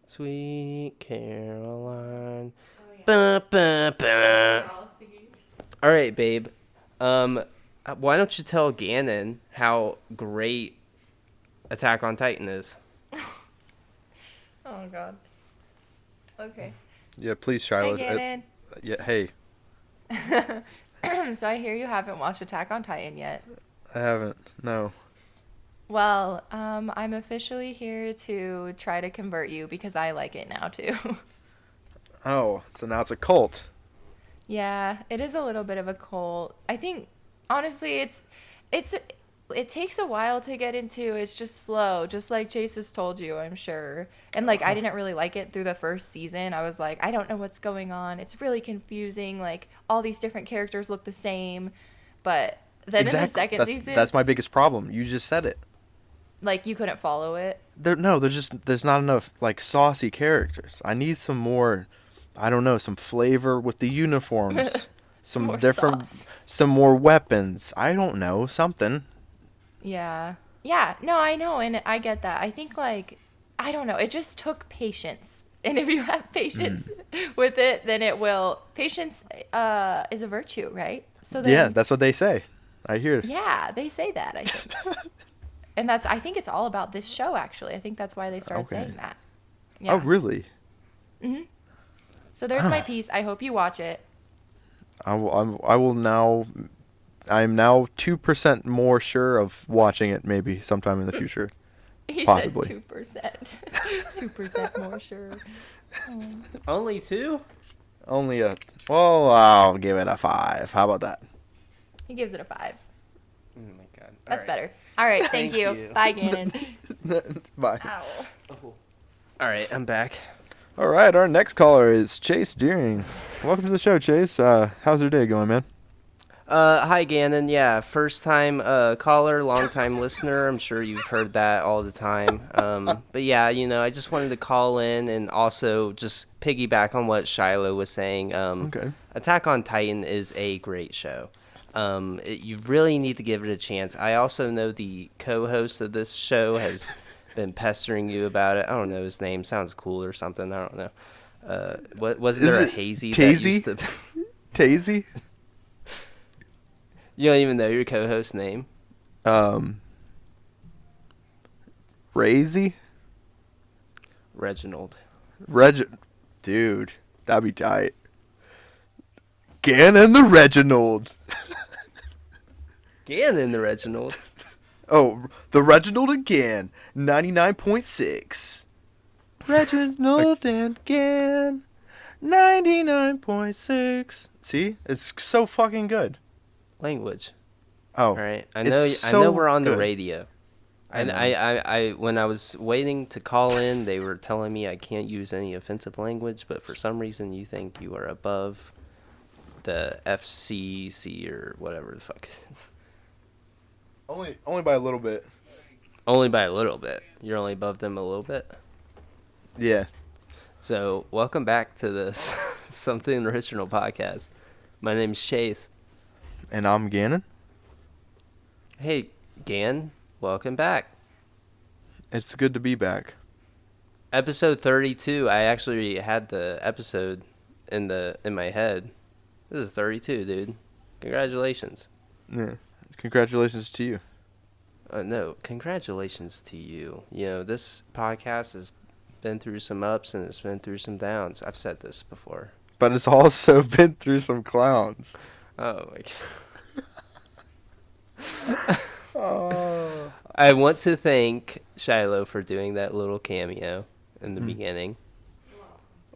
Sweet Caroline. Oh yeah. Ba, ba, ba. We're all singing. All right, babe. Um, why don't you tell Gannon how great Attack on Titan is? Oh god. Okay. Yeah, please, Hi, Shiloh. Gannon. Yeah, hey, So I hear you haven't watched Attack on Titan yet. I haven't. No. Well, I'm officially here to try to convert you because I like it now too. Oh, so now it's a cult. Yeah, it is a little bit of a cult. I think honestly it's it takes a while to get into. It's just slow, just like Chase has told you, I'm sure. And like I didn't really like it through the first season. I was like, I don't know what's going on. It's really confusing. Like all these different characters look the same. But then in the Exactly. second That's season, that's my biggest problem. You just said it. like you couldn't follow it. There's not enough like saucy characters. I need some more, I don't know, some flavor with the uniforms, some More different, sauce. some more weapons. I don't know, something. Yeah. Yeah, no, I know, and I get that. I think, like, I don't know, it just took patience. And if you have patience with it, then it will. Patience is a virtue, right? So Yeah, then, that's what they say. I hear. yeah, they say that, I think. And I think it's all about this show, actually. I think that's why they started Okay. saying that. Oh, Yeah. really? So there's my Ah. piece. I hope you watch it. I will now. I'm now 2% more sure of watching it maybe sometime in the future. He Possibly. said 2%. 2% more sure. Oh. Only two? Only a. Well, I'll give it a 5. How about that? He gives it a 5. Oh my god. That's better. All right, thank Thank you. you. Bye, Gannon. Bye. Ow. All right, I'm back. All right, our next caller is Chase Deering. Welcome to the show, Chase. How's your day going, man? Hi Gannon. Yeah, first time caller, long time listener. I'm sure you've heard that all the time. But yeah, I just wanted to call in and also just piggyback on what Shiloh was saying. Okay. Attack on Titan is a great show. You really need to give it a chance. I also know the co-host of this show has been pestering you about it. I don't know his name. Sounds cool or something. I don't know. Wasn't Is there a it hazy that Tazy? used to? Tazy? You don't even know your co-host's name? Razy? Reginald. Dude, that'd be tight. Gannon the Reginald. Gannon the Reginald. Oh, the Reginald again. 99.6. Reginald and Gann. 99.6. See? It's so fucking good. Language. Oh. All right. I it's know so we're on the good. radio. I And know. I when I was waiting to call in, they were telling me I can't use any offensive language, but for some reason you think you are above the FCC or whatever the fuck. Only by a little bit. Only by a little bit. You're only above them a little bit. Yeah. So, welcome back to this Something Original podcast. My name's Chase. And I'm Gannon. Hey, Gan, welcome back. It's good to be back. Episode 32. I actually had the episode in my head. This is 32, dude. Congratulations. Yeah. Congratulations to you. No, congratulations to you. This podcast has been through some ups and it's been through some downs. I've said this before. But it's also been through some clowns. Oh my god. Oh. I want to thank Shiloh for doing that little cameo in the beginning.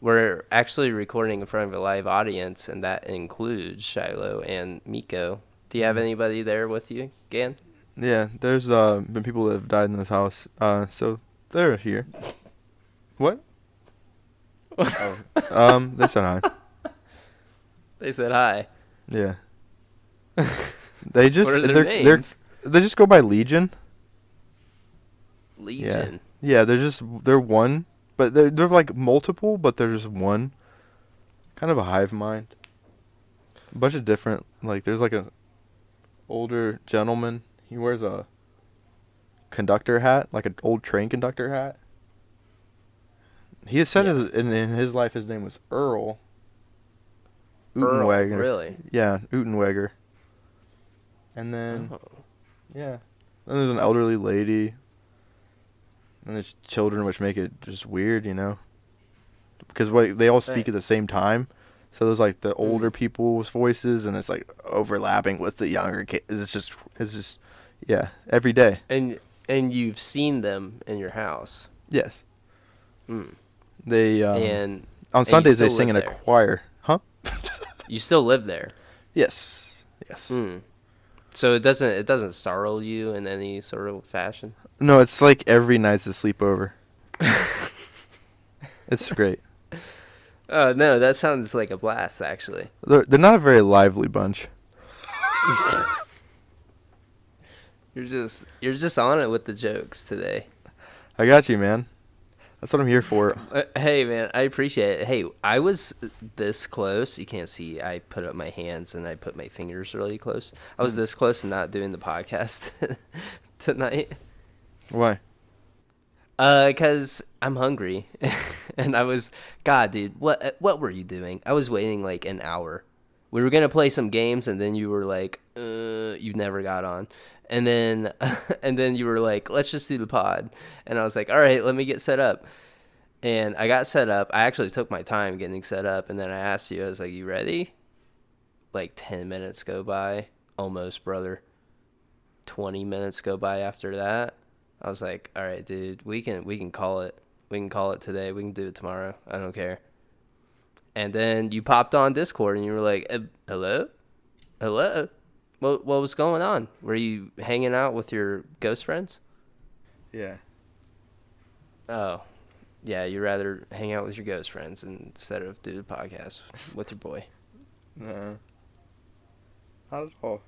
We're actually recording in front of a live audience, and that includes Shiloh and Miko. Do you have anybody there with you, Gan? Yeah, there's been people that have died in this house. So they're here. What? Oh. They said hi. They said hi. Yeah. They just What are their they're names? they just go by Legion. Legion. Yeah, they're one, but they're like multiple, but they're just one. Kind of a hive mind. A bunch of different, like there's like a older gentleman. He wears a conductor hat, like an old train conductor hat. He had said Yeah. in his life his name was Earl. Earl, Utenwager. really? Yeah, Utenwager. And then, Oh. yeah. Then there's an elderly lady. And there's children, which make it just weird, you know? Because they all speak Right. at the same time. So there's like the older Mm. people's voices, and it's like overlapping with the younger kids. It's just, yeah, every day. Mm. And you've seen them in your house. Yes. Mm. They, And on you Sundays, they still sing live in a there. choir. Huh? You still live there. Yes. Yes. Mm. So it doesn't startle you in any sort of fashion. No, it's like every night's a sleepover. It's great. Oh no, that sounds like a blast, actually. They're not a very lively bunch. You're just on it with the jokes today. I got you, man. That's what I'm here for. Hey man, I appreciate it. Hey, I was this close. You can't see. I put up my hands and I put my fingers really close. I was this close to not doing the podcast tonight. Why? 'Cause I'm hungry, and God, dude, what were you doing? I was waiting like an hour. We were gonna play some games, and then you were like, you never got on, and then, and then you were like, let's just do the pod, and I was like, all right, let me get set up, and I got set up. I actually took my time getting set up, and then I asked you, I was like, you ready? Like 10 minutes go by, almost, brother. 20 minutes go by after that. I was like, all right, dude, we can call it. We can call it today. We can do it tomorrow. I don't care. And then you popped on Discord and you were like, hello? Hello? What was going on? Were you hanging out with your ghost friends? Yeah. Oh, yeah, you'd rather hang out with your ghost friends instead of do the podcast with your boy. Not at all.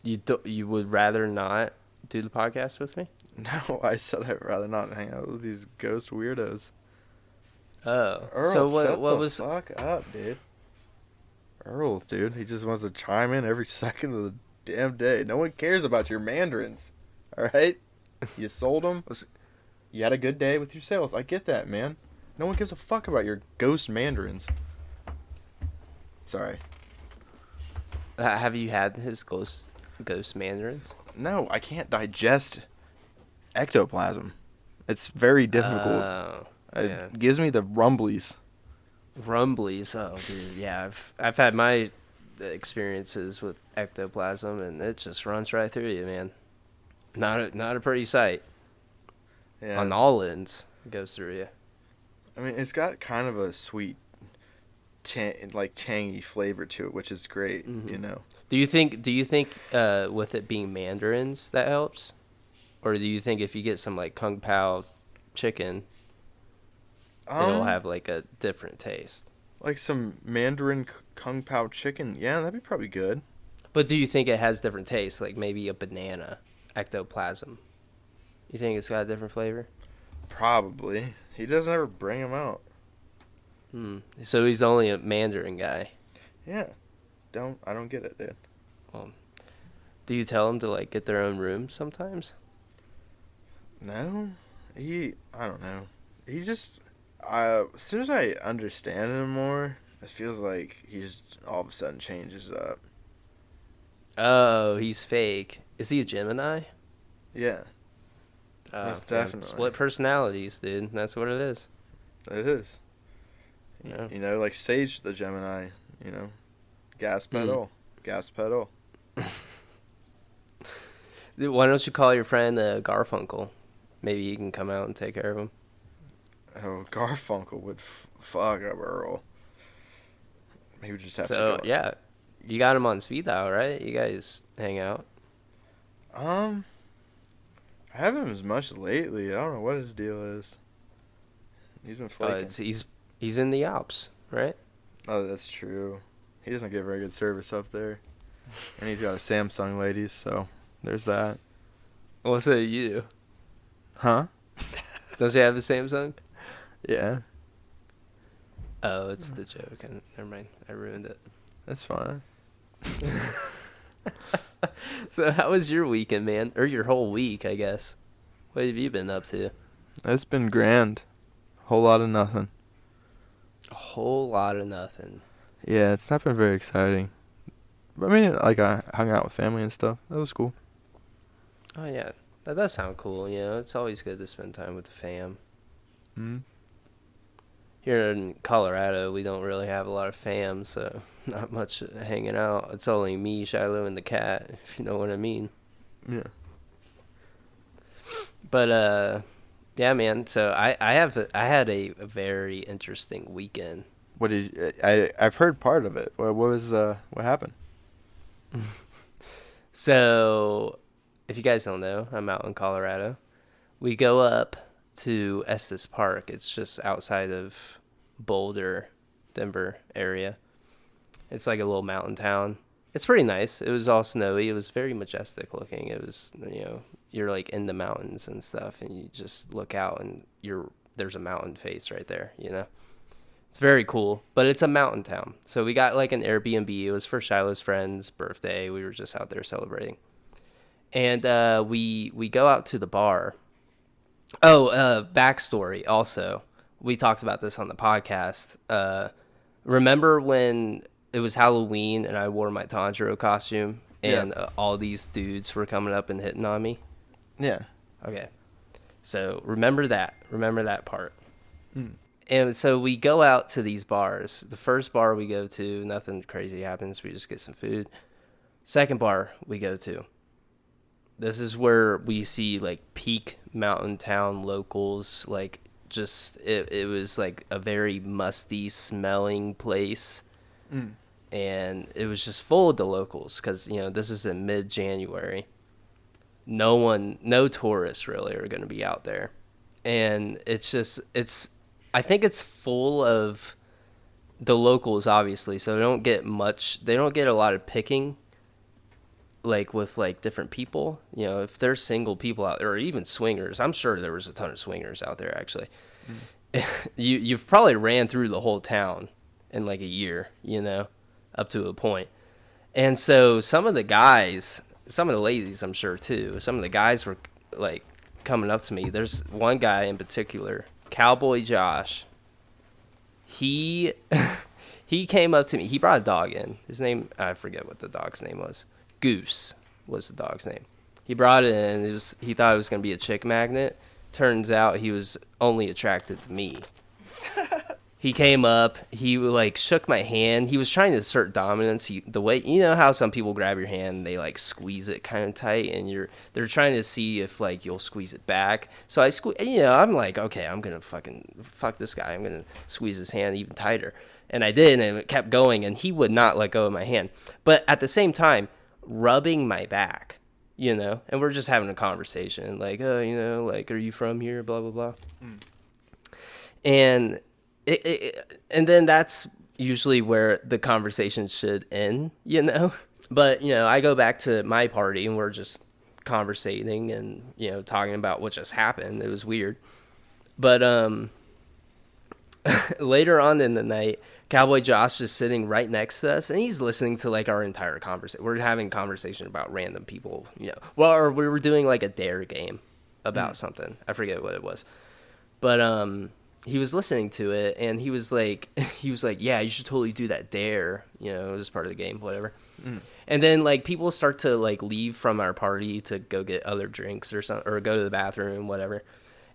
You would rather not do the podcast with me? No, I said I'd rather not hang out with these ghost weirdos. Oh, Earl, so shut what the was? fuck up, dude. Earl, dude, he just wants to chime in every second of the damn day. No one cares about your mandarins, all right? You sold them. You had a good day with your sales. I get that, man. No one gives a fuck about your ghost mandarins. Sorry. Have you had his ghost mandarins? No, I can't digest ectoplasm. It's very difficult. Oh, It yeah. gives me the rumblies. Rumblies. Oh, dude. Yeah, I've had my experiences with ectoplasm, and it just runs right through you, man. Not a pretty sight. Yeah. On all ends, it goes through you. I mean, it's got kind of a sweet, tangy flavor to it, which is great, Mhm. you know. Do you think with it being mandarins that helps, or do you think if you get some like kung pao chicken, it'll have like a different taste? Like some Mandarin Kung Pao chicken. Yeah, that'd be probably good. But do you think it has different taste, like maybe a banana ectoplasm? You think it's got a different flavor? Probably. He doesn't ever bring them out. So he's only a Mandarin guy. Yeah. I don't get it, dude. Do you tell them to like get their own room sometimes? No. I don't know. He just, as soon as I understand him more, it feels like he just all of a sudden changes up. Oh, he's fake. Is he a Gemini? Yeah. Most definitely. Split personalities, dude. That's what it is. It is. Yeah. You know, like Sage the Gemini, you know. Gas pedal. Gas pedal. Dude, why don't you call your friend Garfunkel? Maybe he can come out and take care of him. Oh, Garfunkel would fuck up Earl. He would just have to So, go. yeah. You got him on speed dial, right? You guys hang out. I haven't as much lately. I don't know what his deal is. He's been flaking. He's in the Alps, right? Oh, that's true. He doesn't get very good service up there. And he's got a Samsung, ladies, so there's that. What's it you? Huh? Don't you have a Samsung? Yeah, Oh, it's the joke. Never mind. I ruined it. that's fine. So how was your weekend, man? Or your whole week, I guess. What have you been up to? It's been grand. Whole lot of nothing. A whole lot of nothing. Yeah, it's not been very exciting. But I mean, like, I hung out with family and stuff. That was cool. Oh, yeah. That does sound cool. You know, it's always good to spend time with the fam. Mm. Here in Colorado, we don't really have a lot of fam, so not much hanging out. It's only me, Shiloh, and the cat, if you know what I mean. Yeah. But, yeah, man. So I had a very interesting weekend. What did I've heard part of it. What happened? So, if you guys don't know, I'm out in Colorado. We go up to Estes Park. It's just outside of Boulder, Denver area. It's like a little mountain town. It's pretty nice. It was all snowy. It was very majestic looking. It was, you know, you're like in the mountains and stuff, and you just look out and there's a mountain face right there, you know. It's very cool, but it's a mountain town. So we got like an Airbnb. It was for Shiloh's friend's birthday. We were just out there celebrating. And we go out to the bar. Oh, backstory also. We talked about this on the podcast. Remember when it was Halloween and I wore my Tanjiro costume and all these dudes were coming up and hitting on me? Yeah. Okay. So remember that. Remember that part. Mm. And so we go out to these bars. The first bar we go to, nothing crazy happens. We just get some food. Second bar we go to. This is where we see like peak mountain town locals. Like just, it was like a very musty smelling place. Mm. And it was just full of the locals because, you know, this is in mid-January. No tourists really are going to be out there. And I think it's full of the locals, obviously, so they don't get a lot of picking, like, with, like, different people. You know, if there's single people out there, or even swingers, I'm sure there was a ton of swingers out there, actually. Mm. You've probably ran through the whole town in, like, a year, you know, up to a point. And so some of the ladies, I'm sure, too, some of the guys were, like, coming up to me. There's one guy in particular, Cowboy Josh. He came up to me. He brought a dog in. His name, I forget what the dog's name was. Goose was the dog's name. He brought it in. He thought it was going to be a chick magnet. Turns out he was only attracted to me. He came up. He like shook my hand. He was trying to assert dominance. The way, you know how some people grab your hand, and they like squeeze it kind of tight, and they're trying to see if like you'll squeeze it back. So I'm like, okay, I'm gonna fuck this guy. I'm gonna squeeze his hand even tighter, and I did, and it kept going, and he would not let go of my hand. But at the same time, rubbing my back, you know, and we're just having a conversation, like, oh, you know, like, are you from here? Blah blah blah, and. And then that's usually where the conversation should end, you know? But, you know, I go back to my party and we're just conversating and, you know, talking about what just happened. It was weird. But later on in the night, Cowboy Josh is sitting right next to us and he's listening to like our entire conversation. We're having a conversation about random people, you know. Well, or we were doing like a dare game about something. I forget what it was. But he was listening to it and he was like, yeah, you should totally do that dare, you know, as part of the game, whatever. And then like people start to like leave from our party to go get other drinks or something, or go to the bathroom, whatever.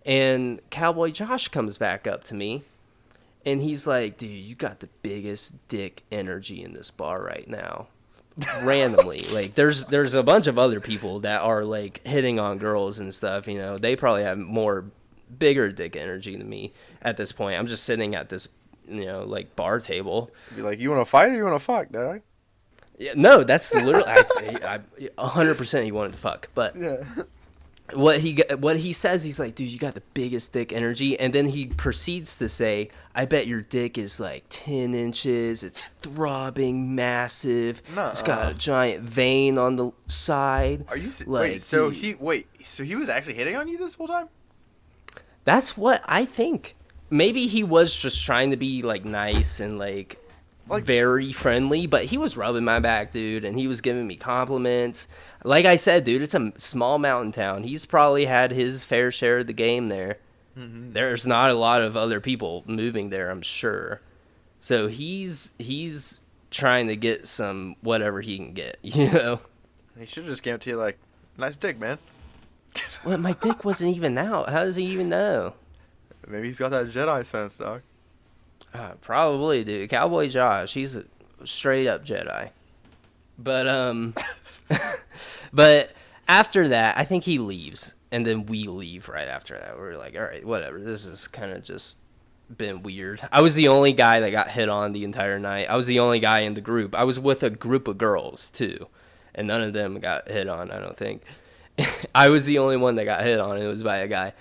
And Cowboy Josh comes back up to me and he's like, dude, you got the biggest dick energy in this bar right now. Randomly. Like there's a bunch of other people that are like hitting on girls and stuff, you know. They probably have bigger dick energy than me at this point. I'm just sitting at this, you know, like bar table. Be like, you want to fight or you want to fuck, dog? Yeah, no, that's literally I 100% he wanted to fuck. But yeah. What he says, he's like, dude, you got the biggest dick energy, and then he proceeds to say, I bet your dick is like 10 inches. It's throbbing, massive. Nuh-uh. It's got a giant vein on the side. Are you like, so he was actually hitting on you this whole time? That's what I think. Maybe he was just trying to be like nice and like very friendly, but he was rubbing my back, dude, and he was giving me compliments. Like I said, dude, it's a small mountain town. He's probably had his fair share of the game there. Mm-hmm. There's not a lot of other people moving there, I'm sure. So he's trying to get some whatever he can get, you know. He should have just came up to you like, nice dick, man. Well, my dick wasn't even out. How does he even know? Maybe he's got that Jedi sense, dog. Probably, dude. Cowboy Josh, he's a straight up Jedi. But but after that, I think he leaves, and then we leave right after that. We're like, all right, whatever. This is kind of just been weird. I was the only guy that got hit on the entire night. I was the only guy in the group. I was with a group of girls too, and none of them got hit on, I don't think. I was the only one that got hit on, and it was by a guy.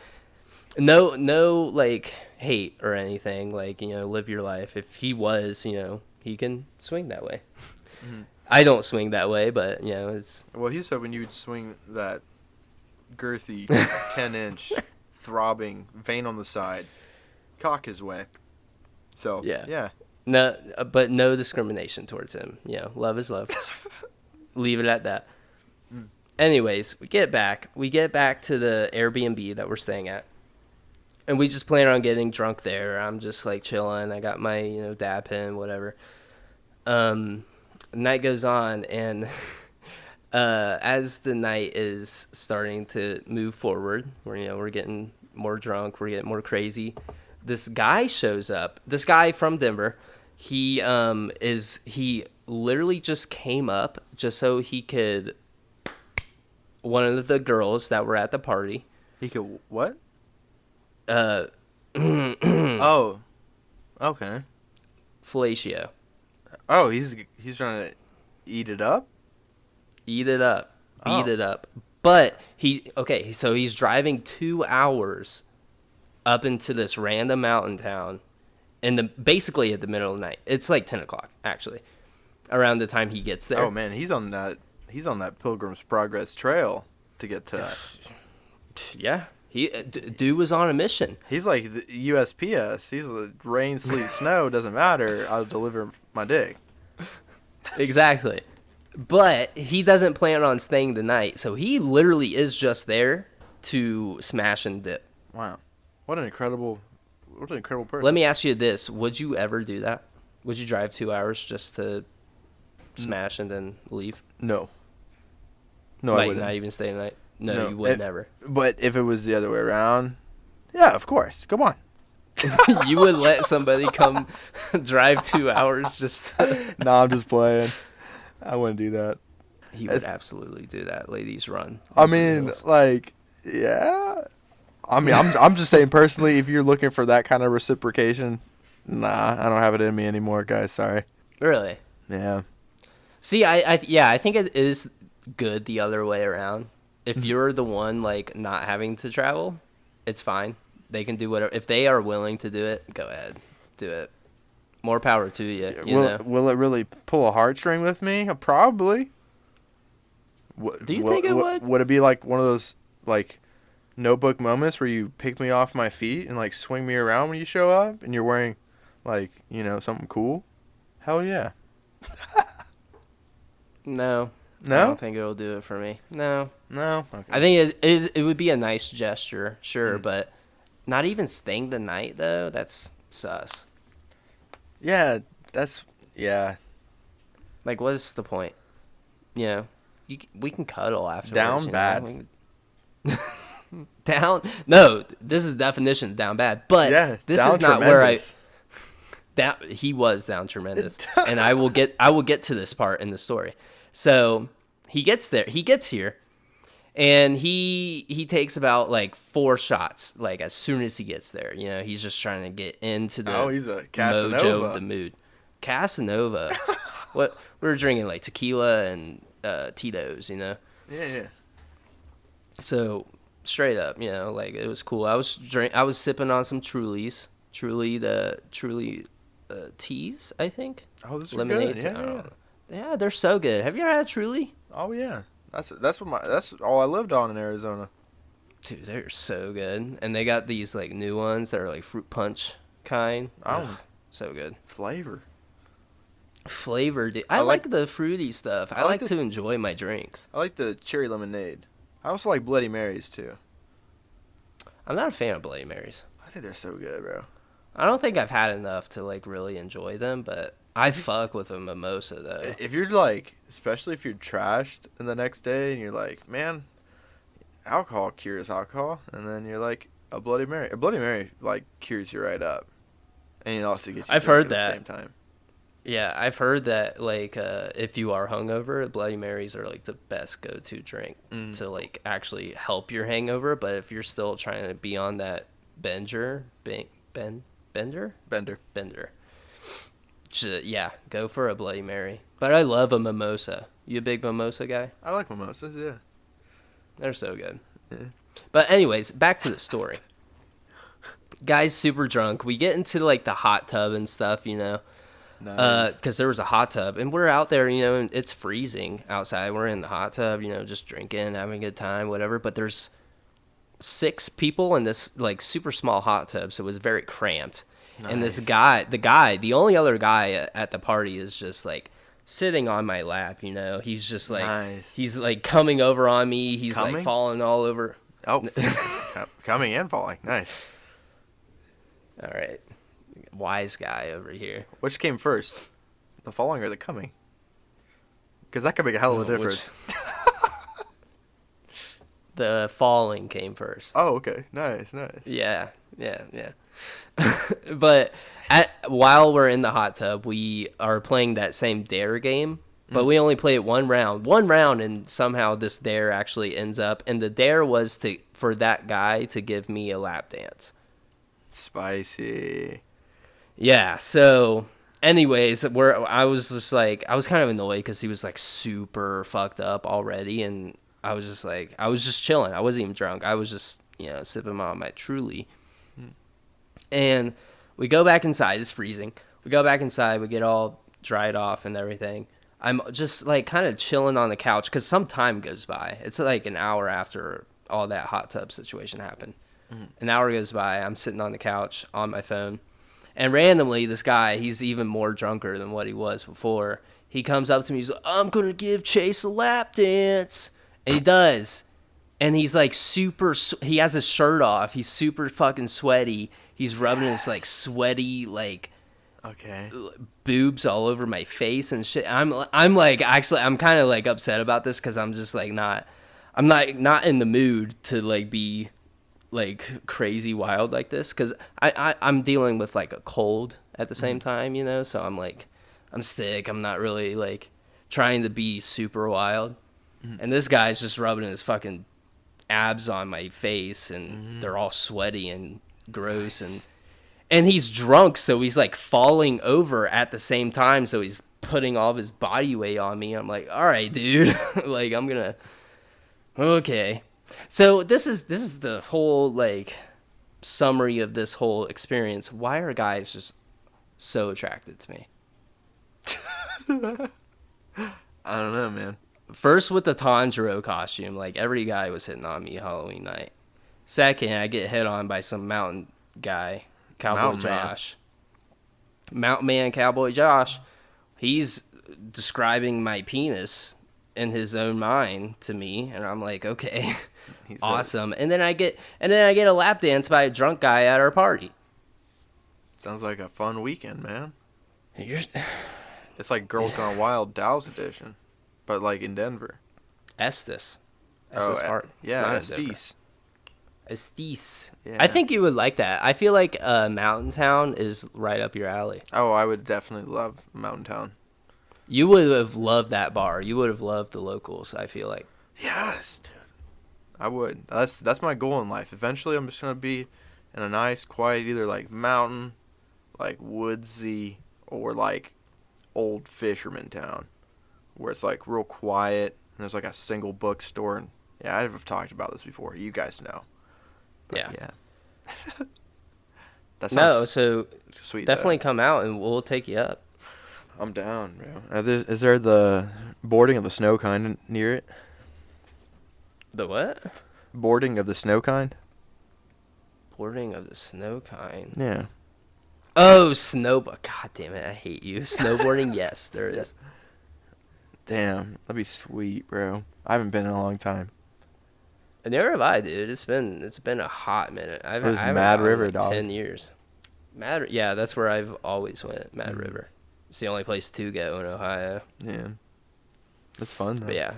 No, like, hate or anything. Like, you know, live your life. If he was, you know, he can swing that way. Mm-hmm. I don't swing that way, but, you know, it's... Well, he was hoping you would swing that girthy 10-inch throbbing vein on the side cock his way. So, yeah. No, but no discrimination towards him. You know, love is love. Leave it at that. Mm. Anyways, we get back to the Airbnb that we're staying at. And we just plan on getting drunk there. I'm just like chilling. I got my, you know, dab pen, whatever. Night goes on, and as the night is starting to move forward, we're getting more drunk, we're getting more crazy. This guy shows up. This guy from Denver. He literally just came up just so he could. One of the girls that were at the party. He could what? Oh, okay. fellatio. Oh, he's trying to eat it up? Eat it up. Beat Oh. it up. But so he's driving 2 hours up into this random mountain town basically at the middle of the night. It's like 10 o'clock, actually, around the time he gets there. Oh man, he's on that Pilgrim's Progress trail to get to that. Yeah. Dude was on a mission. He's like the USPS. He's like, rain, sleet, snow, doesn't matter. I'll deliver my dick. Exactly. But he doesn't plan on staying the night, so he literally is just there to smash and dip. Wow. What an incredible person. Let me ask you this. Would you ever do that? Would you drive 2 hours just to smash and then leave? No. No, I Like, wouldn't. not even stay the night? No, you would never. But if it was the other way around, yeah, of course. Come on. You would let somebody come drive 2 hours just to... No, I'm just playing. I wouldn't do that. He would absolutely do that. Ladies run. I mean, like, yeah. I mean, I'm just saying personally, if you're looking for that kind of reciprocation, nah, I don't have it in me anymore, guys. Sorry. Really? Yeah. See, I think it is good the other way around. If you're the one, like, not having to travel, it's fine. They can do whatever. If they are willing to do it, go ahead. Do it. More power to you, you know? Will it really pull a heartstring with me? Probably. Do you think it would? Would it be like one of those, like, Notebook moments where you pick me off my feet and, like, swing me around when you show up and you're wearing, like, you know, something cool? Hell yeah. No. No? I don't think it'll do it for me. No. No? Okay. I think it would be a nice gesture, sure, but not even staying the night, though, that's sus. Yeah, yeah. Like, what's the point? You know, we can cuddle afterwards. Down you bad. Know? Down? No, this is the definition of down bad. But Yeah, this down is not where tremendous. he was down tremendous. And I will get to this part in the story. So he gets here, and he takes about like 4 shots, like as soon as he gets there. You know, he's just trying to get into the He's a Casanova. mojo of the mood. Casanova. What we were drinking, like tequila and Tito's, you know. Yeah. So straight up, you know, like it was cool. I was sipping on some Truly teas, I think. Oh, those are Lemonades. good. Yeah, they're so good. Have you ever had a Truly? Oh yeah. That's all I lived on in Arizona. Dude, they're so good. And they got these like new ones that are like fruit punch kind. Oh, so good. flavor. Dude. I like the fruity stuff. I like like to enjoy my drinks. I like the cherry lemonade. I also like Bloody Marys too. I'm not a fan of Bloody Marys. I think they're so good, bro. I don't think I've had enough to like really enjoy them, but I fuck with a mimosa though. If you're like, especially if you're trashed and the next day and you're like, man, alcohol cures alcohol, and then you're like, a Bloody Mary. A Bloody Mary like cures you right up, and it also gets you I've drunk heard at that. the same time. Yeah, I've heard that like if you are hungover, Bloody Marys are like the best go-to drink to like actually help your hangover. But if you're still trying to be on that bender, bender, yeah, go for a Bloody Mary. But I love a mimosa. You a big mimosa guy? I like mimosas, yeah. They're so good. Yeah. But anyways, back to the story. Guy's super drunk. We get into like the hot tub and stuff, you know. Nice. Because there was a hot tub, and we're out there, you know, and it's freezing outside. We're in the hot tub, you know, just drinking, having a good time, whatever. But there's 6 people in this, like, super small hot tub, so it was very cramped. Nice. And this guy, the only other guy at the party is just, like, sitting on my lap, you know. He's just, like, nice. He's, like, coming over on me. He's, like, falling all over. Oh, coming and falling. Nice. All right. Wise guy over here. Which came first, the falling or the coming? Because that could make a hell of a difference. The falling came first. Oh, okay. Nice. Yeah. But while we're in the hot tub, we are playing that same dare game, but we only play it one round, and somehow this dare actually ends up, and the dare was for that guy to give me a lap dance. Spicy. Yeah, so anyways, I was kind of annoyed because he was like super fucked up already, and I was just chilling. I wasn't even drunk. I was just, you know, sipping on my Truly. And we go back inside. It's freezing. We go back inside. We get all dried off and everything. I'm just like kind of chilling on the couch because some time goes by. It's like an hour after all that hot tub situation happened. An hour goes by. I'm sitting on the couch on my phone. And randomly, this guy, he's even more drunker than what he was before. He comes up to me. He's like, I'm going to give Chase a lap dance. And he does. And he's like he has his shirt off. He's super fucking sweaty. He's rubbing his like sweaty, like, boobs all over my face and shit. I'm like, actually, I'm kind of like upset about this because I'm just like I'm not in the mood to like be like crazy wild like this because I'm dealing with like a cold at the same time, you know, so I'm like, I'm sick. I'm not really like trying to be super wild. And this guy's just rubbing his fucking abs on my face and they're all sweaty and gross. And he's drunk, so he's like falling over at the same time, so he's putting all of his body weight on me. I'm like, all right, dude. Like, okay. So this is the whole like summary of this whole experience. Why are guys just so attracted to me? I don't know, man. First with the Tanjiro costume, like every guy was hitting on me Halloween night. Second, I get hit on by some mountain guy, Cowboy Josh. Mountain Man Cowboy Josh. He's describing my penis in his own mind to me, and I'm like, okay. Awesome. And then I get a lap dance by a drunk guy at our party. Sounds like a fun weekend, man. It's like Girls Gone Wild Dow's edition, but like in Denver. Estes Park. Yeah, Estes. Yeah. I think you would like that. I feel like Mountain Town is right up your alley. Oh, I would definitely love Mountain Town. You would have loved that bar. You would have loved the locals, I feel like. Yes, dude. I would. That's my goal in life. Eventually, I'm just going to be in a nice, quiet, either like mountain, like woodsy, or like old fisherman town, where it's like real quiet, and there's like a single bookstore. And yeah, I've talked about this before. You guys know. But, yeah. No, so sweet. Definitely come out and we'll take you up. I'm down, bro. Is there the boarding of the snow kind near it? The what? Boarding of the snow kind? Boarding of the snow kind? Yeah. Oh, snowboard. God damn it, I hate you. Snowboarding, yes, there is. Damn, that'd be sweet, bro. I haven't been in a long time. Never have I, dude. It's been a hot minute. I Where's haven't Mad gone in, River, like, dog? 10 years. Yeah, that's where I've always went. Mad River. It's the only place to go in Ohio. Yeah. It's fun, though. But yeah,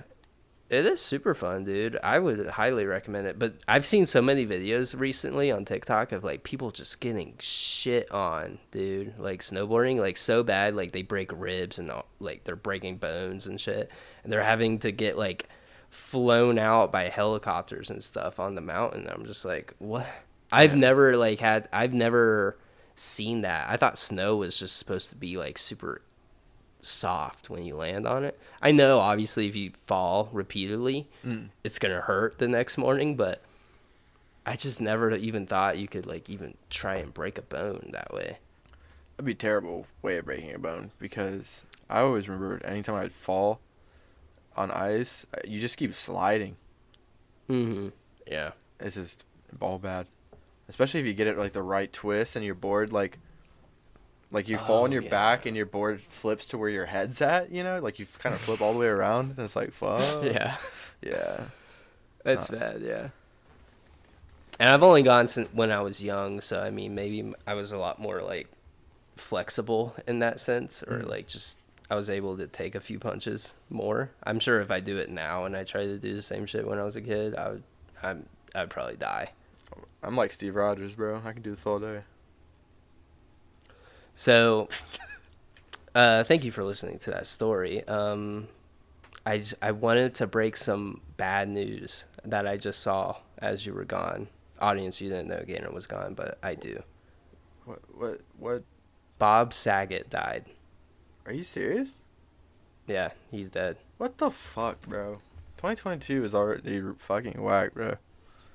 it is super fun, dude. I would highly recommend it. But I've seen so many videos recently on TikTok of like people just getting shit on, dude. Like snowboarding, like so bad, like they break ribs and all, like they're breaking bones and shit, and they're having to get like flown out by helicopters and stuff on the mountain. I'm just like, what? I've never seen that. I thought snow was just supposed to be like super soft when you land on it. I know obviously if you fall repeatedly, it's gonna hurt the next morning, but I just never even thought you could like even try and break a bone that way. That'd be a terrible way of breaking a bone, because I always remember anytime I'd fall on ice, you just keep sliding. Yeah. It's just all bad. Especially if you get it like the right twist and your board like you fall on your back and your board flips to where your head's at, you know? Like you kind of flip all the way around and it's like, fuck. Yeah. Yeah. That's bad, yeah. And I've only gone since when I was young, so I mean maybe I was a lot more like flexible in that sense, or like just I was able to take a few punches more. I'm sure if I do it now and I try to do the same shit when I was a kid, I'd probably die. I'm like Steve Rogers, bro. I can do this all day. So, thank you for listening to that story. I wanted to break some bad news that I just saw as you were gone. Audience, you didn't know Gannon was gone, but I do. What? Bob Saget died. Are you serious? Yeah, he's dead. What the fuck, bro? 2022 is already fucking whack, bro.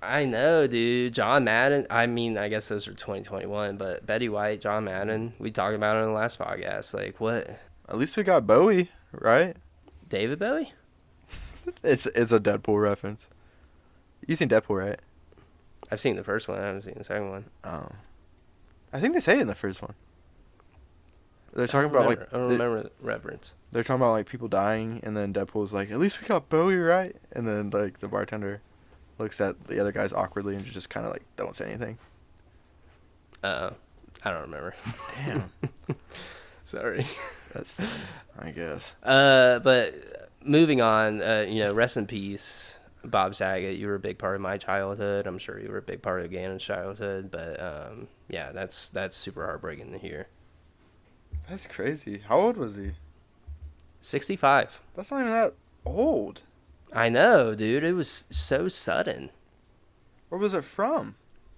I know, dude. John Madden. I mean, I guess those are 2021, but Betty White, John Madden. We talked about it in the last podcast. Like, what? At least we got Bowie, right? David Bowie? It's a Deadpool reference. You seen Deadpool, right? I've seen the first one. I haven't seen the second one. Oh. I think they say it in the first one. They're talking I about don't remember the reference. They're talking about like people dying, and then Deadpool's like, "At least we got Bowie, right?" And then like the bartender looks at the other guys awkwardly and just kind of like don't say anything. I don't remember. Damn. Sorry. That's funny, I guess. But moving on, rest in peace, Bob Saget. You were a big part of my childhood. I'm sure you were a big part of Gannon's childhood. But yeah, that's super heartbreaking to hear. That's crazy. How old was he? 65. That's not even that old. I know, dude. It was so sudden. Where was it from?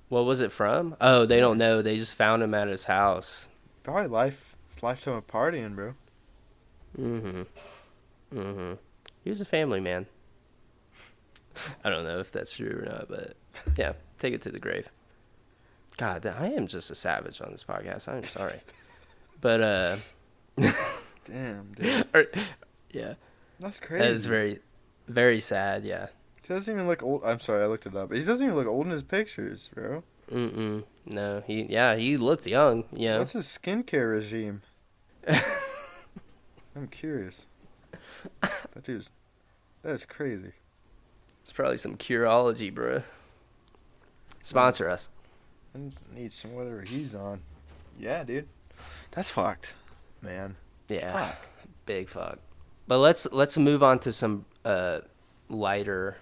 What was it from? Oh, they don't know. They just found him at his house. Probably lifetime of partying, bro. He was a family man. I don't know if that's true or not, but yeah, take it to the grave. God, I am just a savage on this podcast. I'm sorry. But, Damn, dude. yeah. That's crazy. That is very, very sad, yeah. He doesn't even look old. I'm sorry, I looked it up. He doesn't even look old in his pictures, bro. No, he looked young, you know. What's his skincare regime? I'm curious. That is crazy. It's probably some Curology, bro. Sponsor us. I need some whatever he's on. Yeah, dude. That's fucked, man. Yeah, fuck. Big fuck. But let's move on to some lighter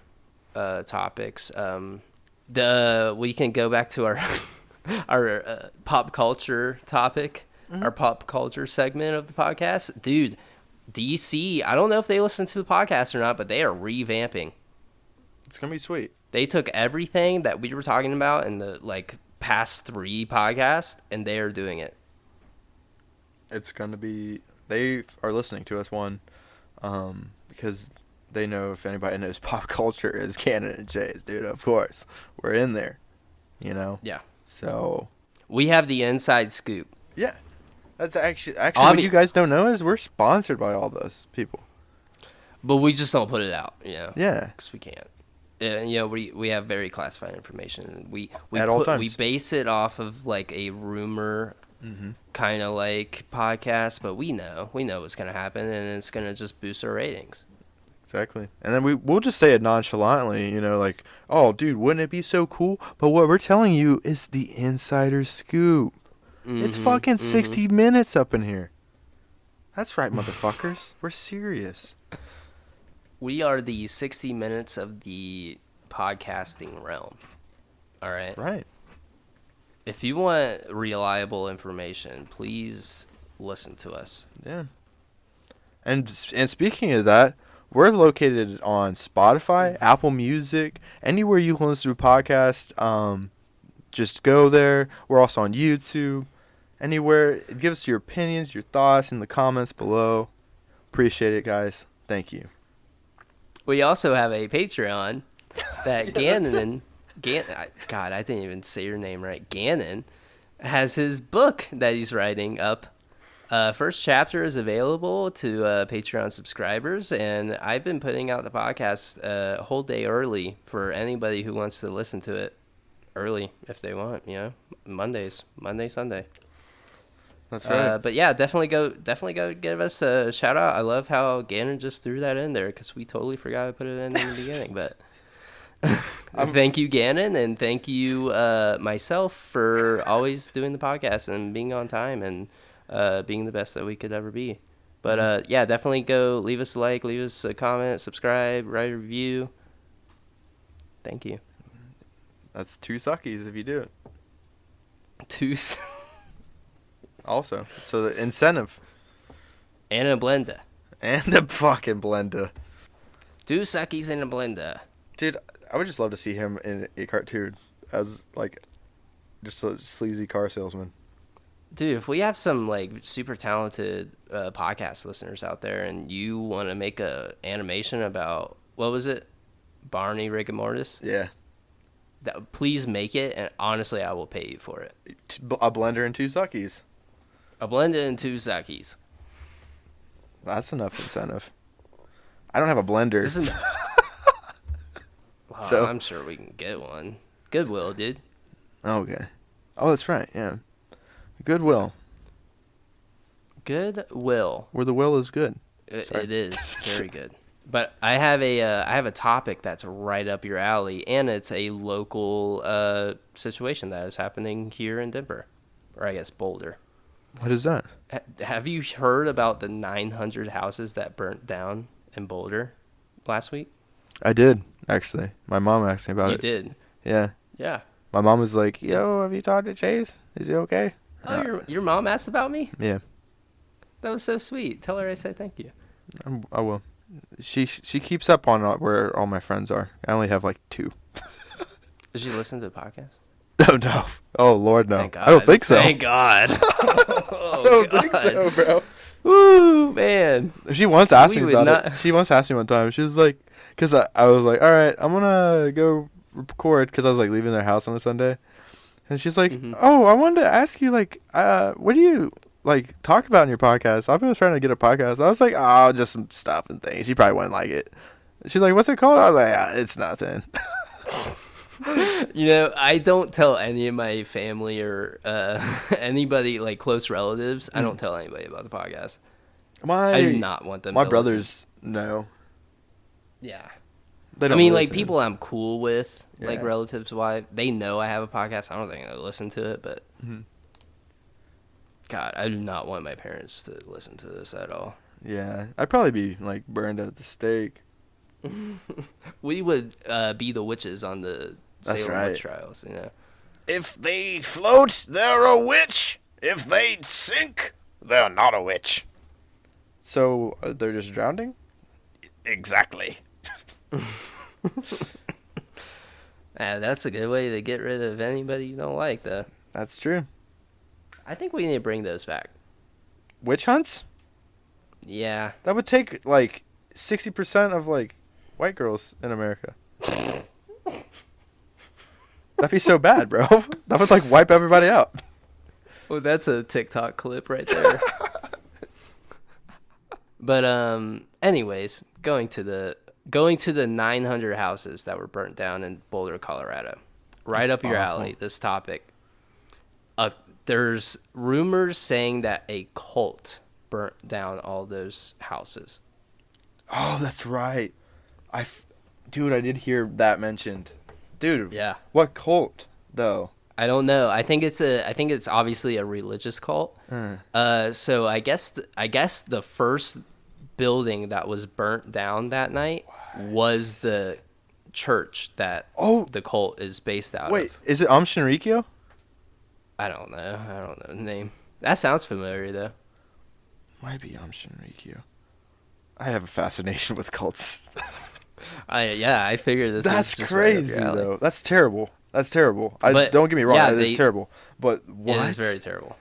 topics. We can go back to our pop culture topic, our pop culture segment of the podcast. Dude, DC, I don't know if they listen to the podcast or not, but they are revamping. It's gonna be sweet. They took everything that we were talking about in the past 3 podcasts, and they are doing it. It's gonna be. They are listening to us, because they know if anybody knows pop culture is Gannon and Jay's, dude. Of course, we're in there, you know. Yeah. So we have the inside scoop. Yeah, that's actually what you guys don't know is we're sponsored by all those people. But we just don't put it out, you know. Yeah. Because we can't. And, we have very classified information. We all times. We base it off of a rumor kind of podcast, but we know what's gonna happen, and it's gonna just boost our ratings. Exactly. And then we'll just say it nonchalantly, like, oh, dude, wouldn't it be so cool? But what we're telling you is the insider scoop. It's fucking 60 minutes up in here. That's right, motherfuckers. We're serious. We are the 60 minutes of the podcasting realm. All right? Right. If you want reliable information, please listen to us. Yeah. And speaking of that, we're located on Spotify, Apple Music, anywhere you can listen to a podcast. Just go there. We're also on YouTube. Anywhere. Give us your opinions, your thoughts in the comments below. Appreciate it, guys. Thank you. We also have a Patreon that Gannon, God, I didn't even say your name right. Gannon has his book that he's writing up. First chapter is available to Patreon subscribers, and I've been putting out the podcast a whole day early for anybody who wants to listen to it early if they want. Monday, Sunday. That's right. But yeah, definitely go give us a shout out. I love how Gannon just threw that in there because we totally forgot to put it in the beginning. But thank you, Gannon, and thank you myself for always doing the podcast and being on time and being the best that we could ever be. But yeah, definitely go leave us a like, leave us a comment, subscribe, write a review. Thank you. That's 2 suckies if you do it. 2 Also, so the incentive. and a blender. And a fucking blender. 2 suckies and a blender. Dude, I would just love to see him in a cartoon as, like, just a sleazy car salesman. Dude, if we have some like super talented podcast listeners out there, and you want to make a animation about what was it, Barney, Rick and Mortis? Yeah. Please make it, and honestly, I will pay you for it. A blender and 2 suckies. A blender and 2 sakis. That's enough incentive. I don't have a blender. Well, So- I'm sure we can get one. Goodwill, dude. Okay. Oh, that's right. Yeah. Goodwill. Goodwill. Where the will is good. It is very good. But I have a topic that's right up your alley, and it's a local situation that is happening here in Denver, or I guess Boulder. What is that? Have you heard about the 900 houses that burnt down in Boulder last week? I did, actually. My mom asked me about You it. did? Yeah. Yeah. My mom was like, yo, have you talked to Chase? Is he okay? Oh, your mom asked about me? Yeah. That was so sweet. Tell her I said thank you. I will. She keeps up on where all my friends are. I only have like 2. Did she listen to the podcast? Oh, no. Oh, Lord, no. Thank God. I don't think so. Thank God. I don't think so, bro. Woo, man. She once asked We me would about not- it. She once asked me one time. She was like, because I was like, all right, I'm going to go record because I was like leaving their house on a Sunday. And she's like, oh, I wanted to ask you, like, what do you, like, talk about in your podcast? I've been trying to get a podcast. I was like, oh, just some stuff and things. She probably wouldn't like it. She's like, what's it called? I was like, it's nothing. I don't tell any of my family or anybody, like, close relatives. I don't tell anybody about the podcast. I do not want them My to brothers know. Yeah. They I don't mean, like, listen. people I'm cool with, like, Yeah. relatives wise, they know I have a podcast. I don't think they listen to it, but God, I do not want my parents to listen to this at all. Yeah. I'd probably be, like, burned at the stake. We would be the witches on the That's Salem right. witch trials, If they float, they're a witch. If they sink, they're not a witch. So they're just drowning? Exactly. That's a good way to get rid of anybody you don't like, though. That's true. I think we need to bring those back. Witch hunts? Yeah. That would take, like, 60% of, like, white girls in America. That'd be so bad, bro. That would, like, wipe everybody out. Well, that's a TikTok clip right there. But anyways, going to the 900 houses that were burnt down in Boulder, Colorado. Right That's up your awful. alley, this topic. There's rumors saying that a cult burnt down all those houses. Oh, that's right. Dude, I did hear that mentioned. Dude, Yeah. what cult though? I don't know. I think it's obviously a religious cult. So I guess the first building that was burnt down that night was the church that the cult is based out Wait, of. is it Shinrikyo? I don't know the name. That sounds familiar though. Might be Shinrikyo. I have a fascination with cults. I figured this. That's is just crazy right up your alley. though. That's terrible. But, Don't get me wrong. yeah, That is terrible. But what? It is very terrible.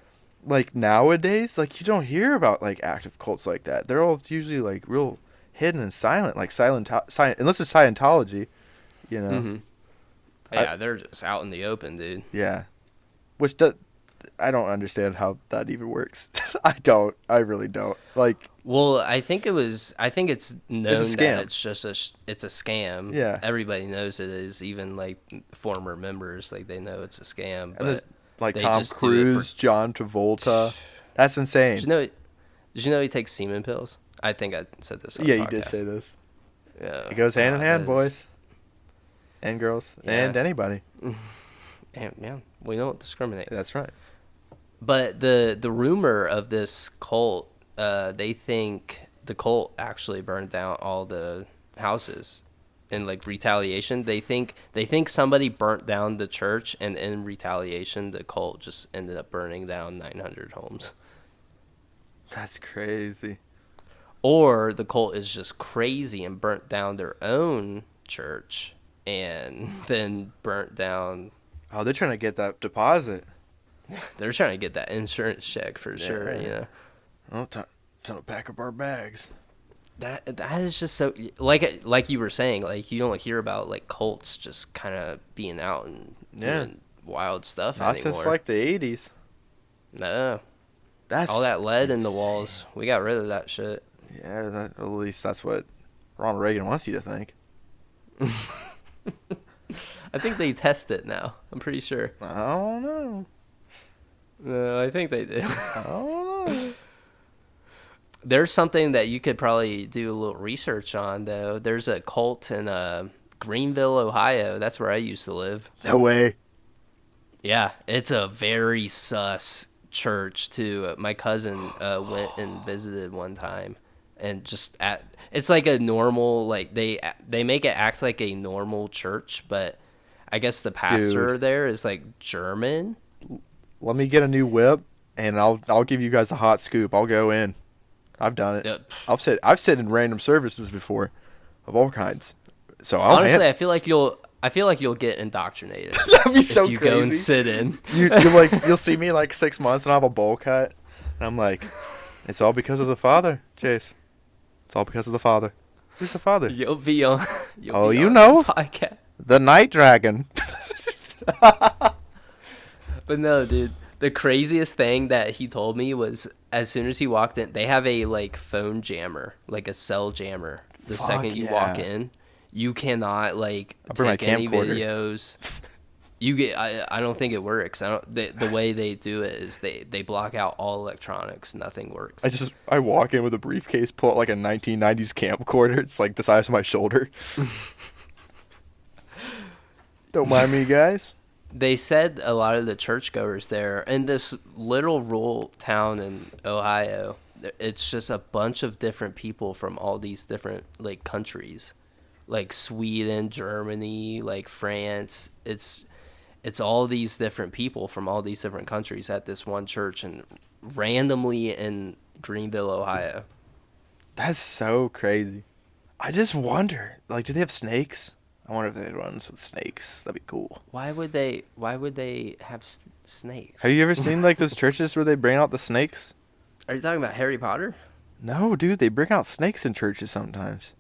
Like nowadays, like you don't hear about like active cults like that. They're all usually like real hidden and silent, like unless it's Scientology, you know. Mm-hmm. Yeah, they're just out in the open, dude. Yeah, I don't understand how that even works. I really don't. Like, well, I think it's known scam. that it's a scam. Yeah. Everybody knows it is, even like former members, like they know it's a scam. and But there's, like they Tom just do it Cruise, John Travolta. That's insane. did you know he takes semen pills? I think I said this on the Yeah, you did podcast. say this. Yeah. It goes hand in hand, it is- boys. And girls. Yeah. And anybody. And, yeah, we don't discriminate. That's right. But the rumor of this cult, they think the cult actually burned down all the houses in like retaliation. They think somebody burnt down the church, and in retaliation, the cult just ended up burning down 900 homes. That's crazy. Or the cult is just crazy and burnt down their own church and then burnt down. Oh, they're trying to get that deposit. They're trying to get that insurance check for sure, you know. Oh, time to pack up our bags. That is just so like you were saying, like you don't hear about like cults just kind of being out and doing wild stuff Not anymore. since like the 80s. No, That's all that lead in the insane. walls. We got rid of that shit. Yeah, at least that's what Ronald Reagan wants you to think. I think they test it now. I'm pretty sure. I don't know. No, I think they do. I don't know. There's something that you could probably do a little research on, though. There's a cult in Greenville, Ohio. That's where I used to live. No way. Yeah, it's a very sus church, too. My cousin went and visited one time. And it's like a normal, like, they make it act like a normal church, but I guess the pastor there is, like, German. Let me get a new whip, and I'll give you guys a hot scoop. I'll go in. I've done it. Yep. I've sit in random services before, of all kinds. So Honestly, I feel like you'll get indoctrinated. That'd be so if you crazy. go and sit in. You'll see me in like 6 months, and I have a bowl cut, and I'm like, it's all because of the Father, Chase. It's all because of the Father. Who's the Father? You'll be on. You know. the podcast. The Night Dragon. But no, dude. The craziest thing that he told me was as soon as he walked in, they have a like phone jammer, like a cell jammer. The second you walk in, you cannot like take any videos. You get. I don't think it works. The way they do it is they block out all electronics. Nothing works. I walk in with a briefcase, pull out like a 1990s camcorder. It's like the size of my shoulder. Don't mind me, guys. They said a lot of the churchgoers there in this little rural town in Ohio, it's just a bunch of different people from all these different like countries, like Sweden, Germany, like France. It's all these different people from all these different countries at this one church and randomly in Greenville, Ohio. That's so crazy. I just wonder, like, do they have snakes? I wonder if they had ones with snakes. That'd be cool. Why would they have snakes? Have you ever seen like those churches where they bring out the snakes? Are you talking about Harry Potter? No, dude, they bring out snakes in churches sometimes.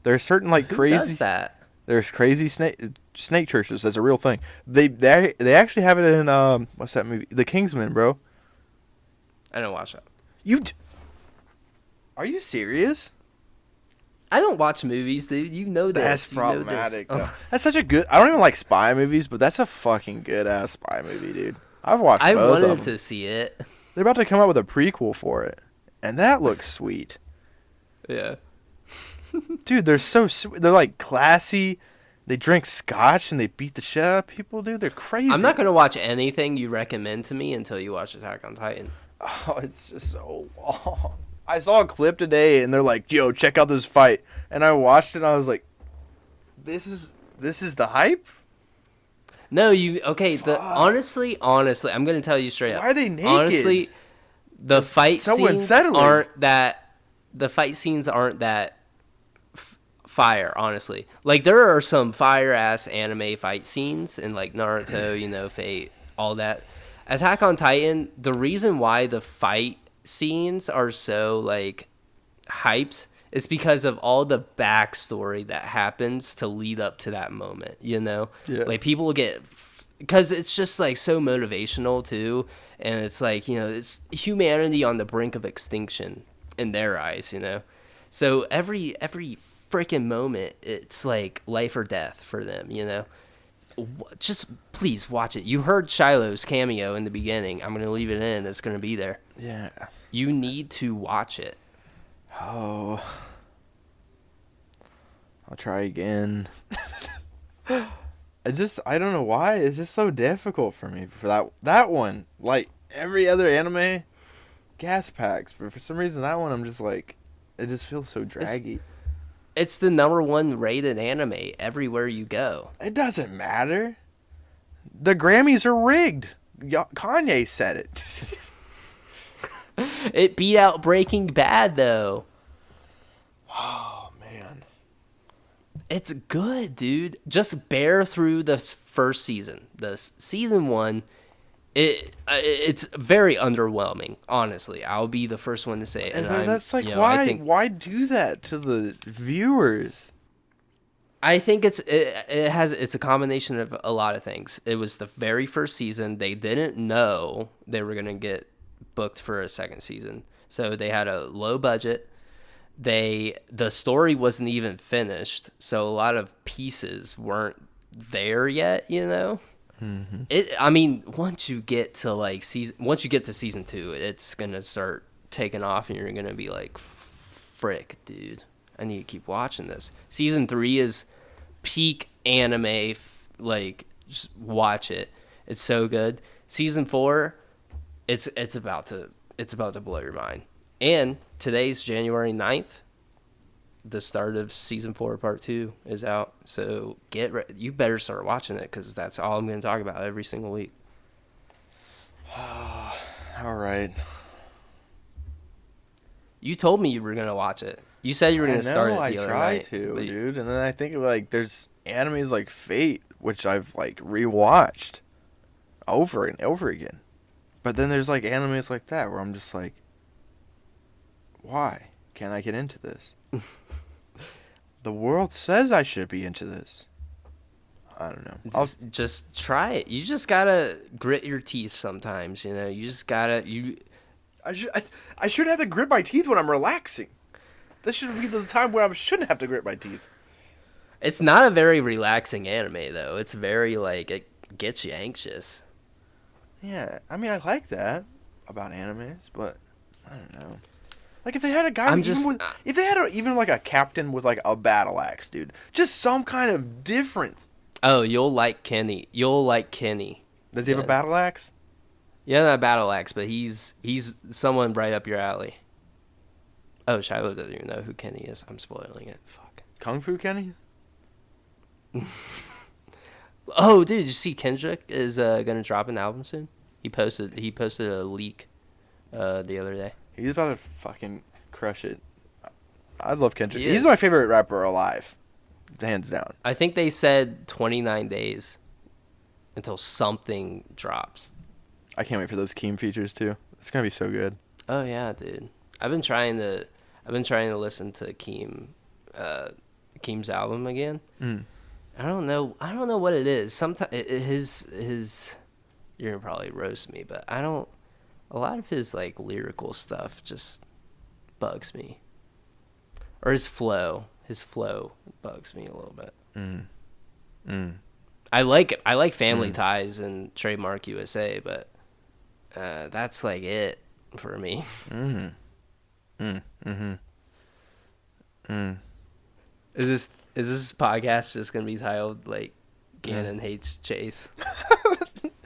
There's certain like Who crazy. does that? There's crazy snake churches. That's a real thing. They actually have it in what's that movie? The Kingsman, bro. I don't watch that. Are you serious? I don't watch movies, dude. You know this. That's You know this. problematic, though. That's such a good. I don't even like spy movies, but that's a fucking good ass spy movie, dude. I've watched. I both of wanted them. to see it. They're about to come out with a prequel for it, and that looks sweet. Yeah. Dude, they're so sweet. They're like classy. They drink scotch and they beat the shit out of people, dude. They're crazy. I'm not gonna watch anything you recommend to me until you watch Attack on Titan. Oh, it's just so long. I saw a clip today and they're like, "Yo, check out this fight," and I watched it and I was like, "This is the hype." No, honestly, I'm gonna tell you straight up. Why are they naked? Honestly, the fight so scenes unsettling. aren't that fire. Honestly, like there are some fire ass anime fight scenes in like Naruto, Fate, all that. Attack on Titan. The reason why the fight scenes are so like hyped is because of all the backstory that happens to lead up to that moment. Yeah. Like people get because it's just like so motivational too, and it's like it's humanity on the brink of extinction in their eyes. So every freaking moment it's like life or death for them. Just please watch it. You heard Shiloh's cameo in the beginning. I'm gonna leave it in. It's gonna be there. Yeah. You need to watch it. Oh. I'll try again. I don't know why. It's just so difficult for me for that one. Like every other anime, gas packs. But for some reason, that one I'm just like, it just feels so draggy. It's the #1 rated anime everywhere you go. It doesn't matter. The Grammys are rigged. Kanye said it. It beat out Breaking Bad though. Oh man. It's good, dude. Just bear through the first season. The season 1, it's very underwhelming. Honestly, I'll be the first one to say it. And that's like why do that to the viewers? I think it's a combination of a lot of things. It was the very first season. They didn't know they were gonna get booked for a second season, so they had a low budget. The story wasn't even finished, so a lot of pieces weren't there yet. Mm-hmm. I mean, once you get to season 2, it's gonna start taking off, and you're gonna be like, "Frick, dude, I need to keep watching this." Season 3 is peak anime. Like, just watch it. It's so good. Season 4, it's about to blow your mind. And today's January 9th. The start of season 4 part 2 is out. So you better start watching it, because that's all I'm going to talk about every single week. All right. You told me you were going to watch it. You said you were going to start it the other night. I try to, dude. And then I think of like there's animes like Fate, which I've like rewatched over and over again. But then there's like animes like that where I'm just like, why can't I get into this? The world says I should be into this. I don't know. Just try it. You just gotta grit your teeth sometimes. You just gotta I shouldn't have to grit my teeth when I'm relaxing. This should be the time where I shouldn't have to grit my teeth. It's not a very relaxing anime though. It's very like it gets you anxious. Yeah, I mean I like that about animes, but I don't know. Like if they had a guy, if they had even like a captain with like a battle axe, dude, just some kind of difference. Oh, you'll like Kenny. Does he have a battle axe? Yeah, not a battle axe, but he's someone right up your alley. Oh, Shiloh doesn't even know who Kenny is. I'm spoiling it. Fuck. Kung Fu Kenny? Oh, dude, did you see Kendrick is gonna drop an album soon? He posted a leak the other day. He's about to fucking crush it. I love Kendrick. He's my favorite rapper alive, hands down. I think they said 29 days until something drops. I can't wait for those Keem features too. It's gonna be so good. Oh yeah, dude. I've been trying to listen to Keem's album again. Mm. I don't know what it is. Sometimes his you're gonna probably roast me, but a lot of his like lyrical stuff just bugs me. Or his flow bugs me a little bit. Mm. Mm. I like Family Ties and Trademark USA, but that's like it for me. Mm. Mm. Mm-hmm. Mm. Is this podcast just gonna be titled like Gannon hates Chase?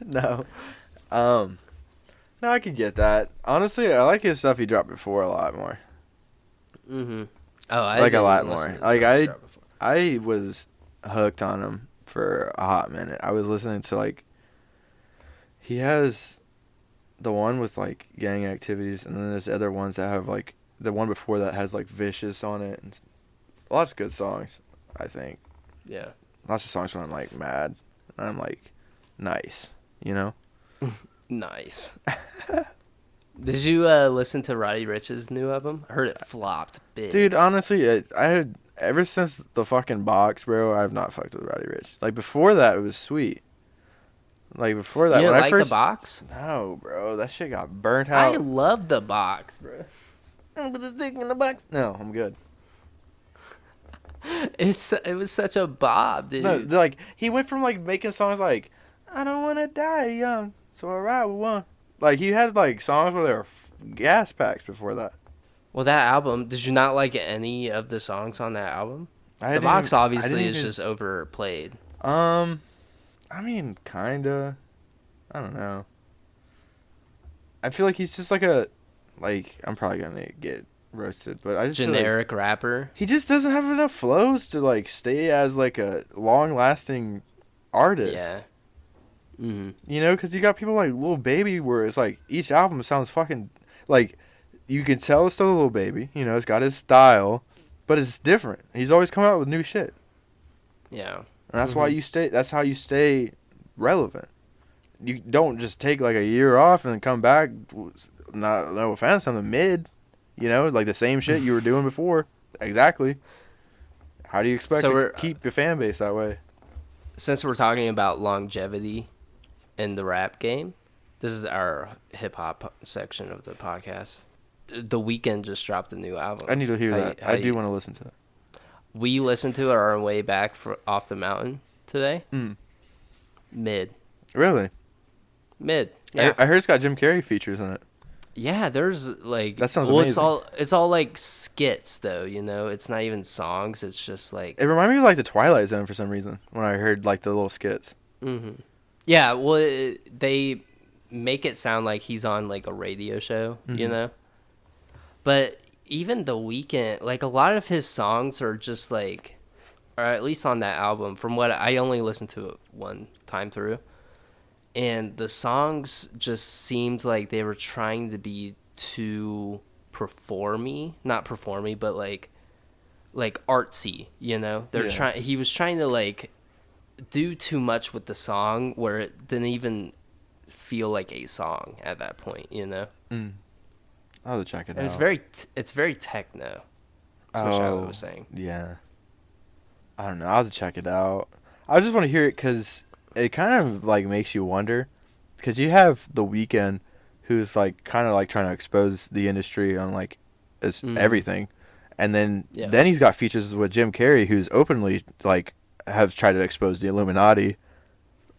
No. No, I could get that. Honestly, I like his stuff he dropped before a lot more. Mm-hmm. Oh, I Like a didn't lot even listen more. to the Like stuff he dropped before. I was hooked on him for a hot minute. I was listening to like he has the one with like gang activities, and then there's other ones that have like the one before that has like Vicious on it, and lots of good songs. I think Yeah. lots of songs when I'm like mad, and I'm like nice, you know. Nice. Did you listen to Roddy Ricch's new album? I heard it flopped big. Dude, honestly, I had ever since the fucking box, bro. I have not fucked with Roddy Ricch. Like before that, it was sweet. Like before that, you when didn't I like first the box? no, bro, that shit got burnt I out. love the box, bro. With the dick in the box. No, I'm good. It was such a bob, dude. No, like he went from like making songs like I don't wanna die young, so I ride with one. Like he had like songs where they were gas packs before that. Well, that album, did you not like any of the songs on that album? I The didn't box even- I obviously didn't is even- just overplayed. I mean, kinda. I don't know. I feel like he's just like I'm probably gonna get roasted, but I just feel like Generic rapper. he just doesn't have enough flows to like stay as like a long-lasting artist. Yeah. Mm-hmm. You know, because you got people like Lil Baby, where it's like each album sounds fucking like you can tell it's still Lil Baby. You know, it's got his style, but it's different. He's always coming out with new shit, Yeah. and that's why you stay. That's how you stay relevant. You don't just take like a year off and then come back. Not no offense, on the mid. You know, like the same shit you were doing before. Exactly. How do you expect to keep your fan base that way? Since we're talking about longevity in the rap game, this is our hip hop section of the podcast. The Weeknd just dropped a new album. I need to hear that. I do want to listen to it. We listened to it on our way back off the mountain today. Mid. Really? Mid. Yeah. I heard it's got Jim Carrey features in it. Yeah, there's like That sounds amazing. It's all like skits though, you know. It's not even songs. It's just like It reminded me of like the Twilight Zone for some reason when I heard like the little skits. Yeah, well, they make it sound like he's on like a radio show, you know. But even The Weeknd, like a lot of his songs are just like, or at least on that album, from what I only listened to it one time through, and the songs just seemed like they were trying to be too not performy, but like artsy, you know. He was trying to like do too much with the song where it didn't even feel like a song at that point, you know. I'll have to check it And out. it's very techno. That's what Shiloh was saying. Yeah. I don't know. I'll have to check it out. I just want to hear it because it kind of like makes you wonder, because you have The Weeknd, who's like kind of like trying to expose the industry on like everything, and then he's got features with Jim Carrey, who's openly like have tried to expose the Illuminati.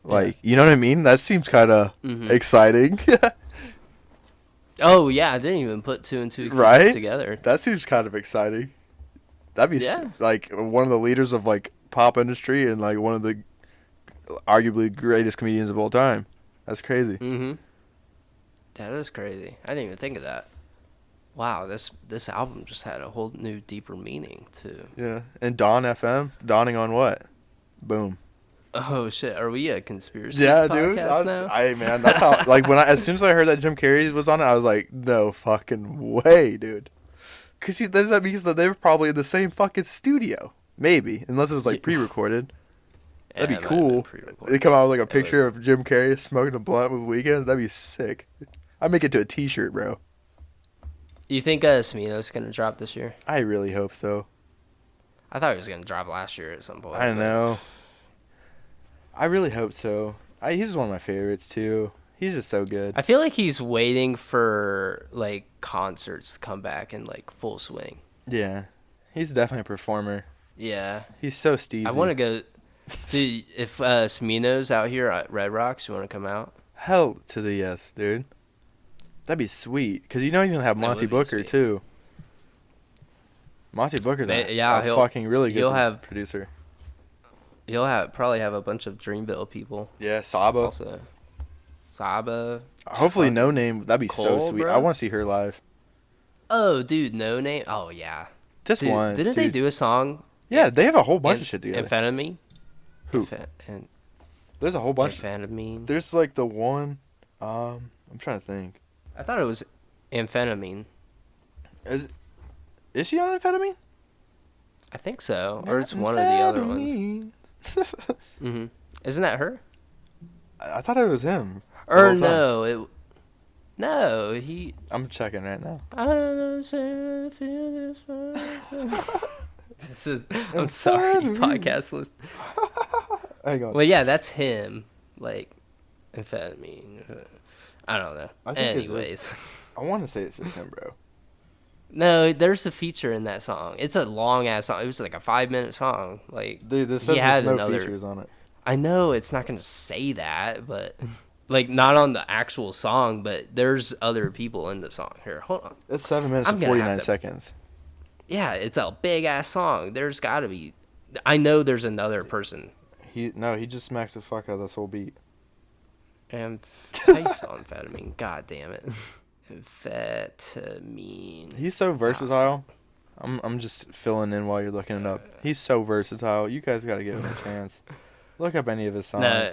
Like, you know what I mean? That seems kind of exciting. Oh yeah, I didn't even put two and two Right? together. That seems kind of exciting. That'd be like one of the leaders of like pop industry and like one of the arguably greatest comedians of all time. That's crazy. That is crazy. I didn't even think of that. Wow, this album just had a whole new, deeper meaning too. Yeah, and Dawn FM, dawning on what? Boom. Oh shit, are we a conspiracy Yeah, podcast dude. now? Man, that's how. Like as soon as I heard that Jim Carrey was on it, I was like, no fucking way, dude. Cause that means that they were probably in the same fucking studio, maybe, unless it was like pre-recorded. That'd be cool. They come out with like a picture of Jim Carrey smoking a blunt with Weeknd. That'd be sick. I'd make it to a T-shirt, bro. You think Smino's gonna drop this year? I really hope so. I thought he was gonna drop last year at some point. I know. I really hope so. He's one of my favorites too. He's just so good. I feel like he's waiting for like concerts to come back in like full swing. Yeah, he's definitely a performer. Yeah, he's so steezy. I want to go. Dude, if Smino's out here at Red Rocks, you want to come out? Hell to the yes, dude. That'd be sweet. Cause you know he's gonna have Monty Booker too. Monty Booker's yeah, a fucking really good he'll have- producer. You'll probably have a bunch of Dreamville people. Yeah, Saba. Also, Saba. Hopefully, fucking No Name. That'd be so Cole, sweet. bro. I want to see her live. Oh, dude, No Name. Oh yeah. Just Dude, once. didn't they do a song? Yeah, they have a whole bunch of shit together. Amphetamine. Who? And There's a whole bunch. Amphetamine. There's like the one. I'm trying to think. I thought it was amphetamine. Is she on amphetamine? I think so, or it's one of the other ones. Mm-hmm. Isn't that her? I thought it was him. the Or whole time. no, he. I'm checking right now. I don't say I feel this way. This is. I'm sorry, podcast list. Hang on. Well, yeah, that's him. Like, amphetamine. I don't know. I think it's Anyways. I want to say it's just him, bro. No, there's a feature in that song. It's a long ass song. It was like a 5-minute song. Like, Dude, this he says had there's no another. features on it. I know it's not gonna say that, but like not on the actual song, but there's other people in the song. Here, hold on. It's 7 minutes I'm and gonna 49 have to- seconds. Yeah, it's a big ass song. There's gotta be. I know there's another person. He just smacks the fuck out of this whole beat. And how you spell amphetamine? God damn it. Amphetamine. He's so versatile. I'm just filling in while you're looking it up. He's so versatile. You guys got to give him a chance. Look up any of his songs. No,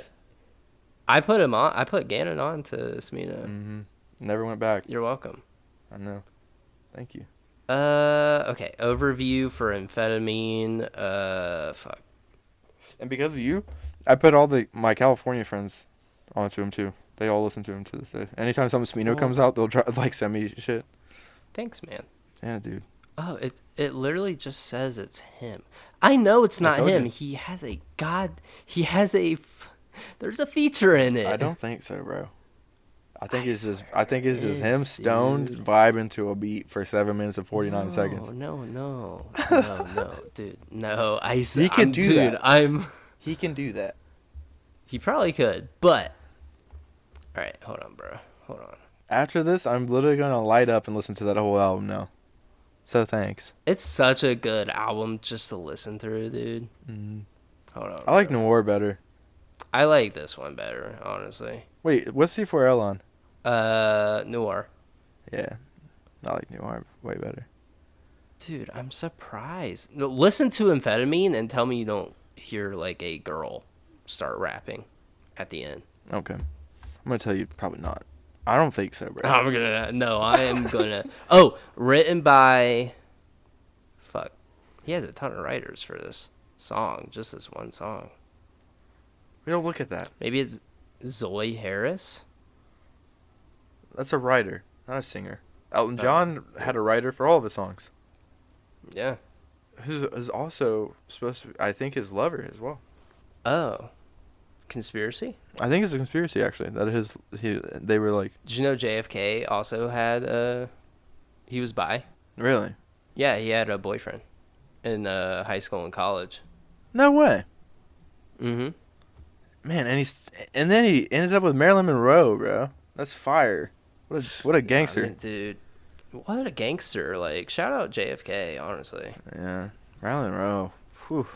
I put him on. I put Gannon on to Smino. Mm-hmm. Never went back. You're welcome. I know. Thank you. Okay. Overview for amphetamine. Fuck. And because of you, I put all my California friends onto him too. They all listen to him to this day. Anytime something Smino comes out, they'll try send me shit. Thanks, man. Yeah, dude. Oh, it literally just says it's him. I know it's not told him. you. He has a there's a feature in it. I don't think so, bro. I think it's just is, him stoned dude. vibing to a beat for 7 minutes and 49 seconds. No, dude. No, He can do dude, that. He can do that. He probably could, but all right, hold on, bro. Hold on. After this, I'm literally gonna light up and listen to that whole album now. So thanks. It's such a good album just to listen through, dude. Mm-hmm. Hold on. I like bro. Noir better. I like this one better, honestly. Wait, what's C4L on? Noir. Yeah, I like Noir way better. Dude, I'm surprised. No, listen to Amphetamine and tell me you don't hear like a girl start rapping at the end. Okay, I'm gonna tell you probably not. I don't think so, bro. I am gonna. Oh, written by. Fuck, he has a ton of writers for this song, just this one song. We don't look at that. Maybe it's Zoe Harris. That's a writer, not a singer. Elton John had a writer for all of his songs. Yeah. Who is also supposed to be, I think, his lover as well. Oh, conspiracy. I think it's a conspiracy, actually. They were like, Did you know JFK also had he was bi? really? Yeah, he had a boyfriend in high school and college. No way. Mm-hmm. Man, and then he ended up with Marilyn Monroe, bro. That's fire. What a gangster. I mean, dude, what a gangster! Like, shout out JFK, honestly. Yeah, Marilyn Monroe. Whew.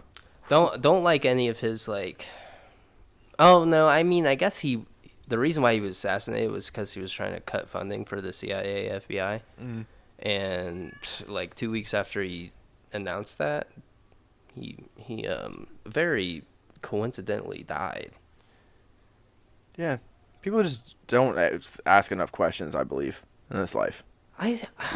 Don't like any of his like. Oh no, I mean, I guess the reason why he was assassinated was because he was trying to cut funding for the CIA, FBI, and like 2 weeks after he announced that, he very coincidentally died. Yeah, people just don't ask enough questions, I believe, in this life.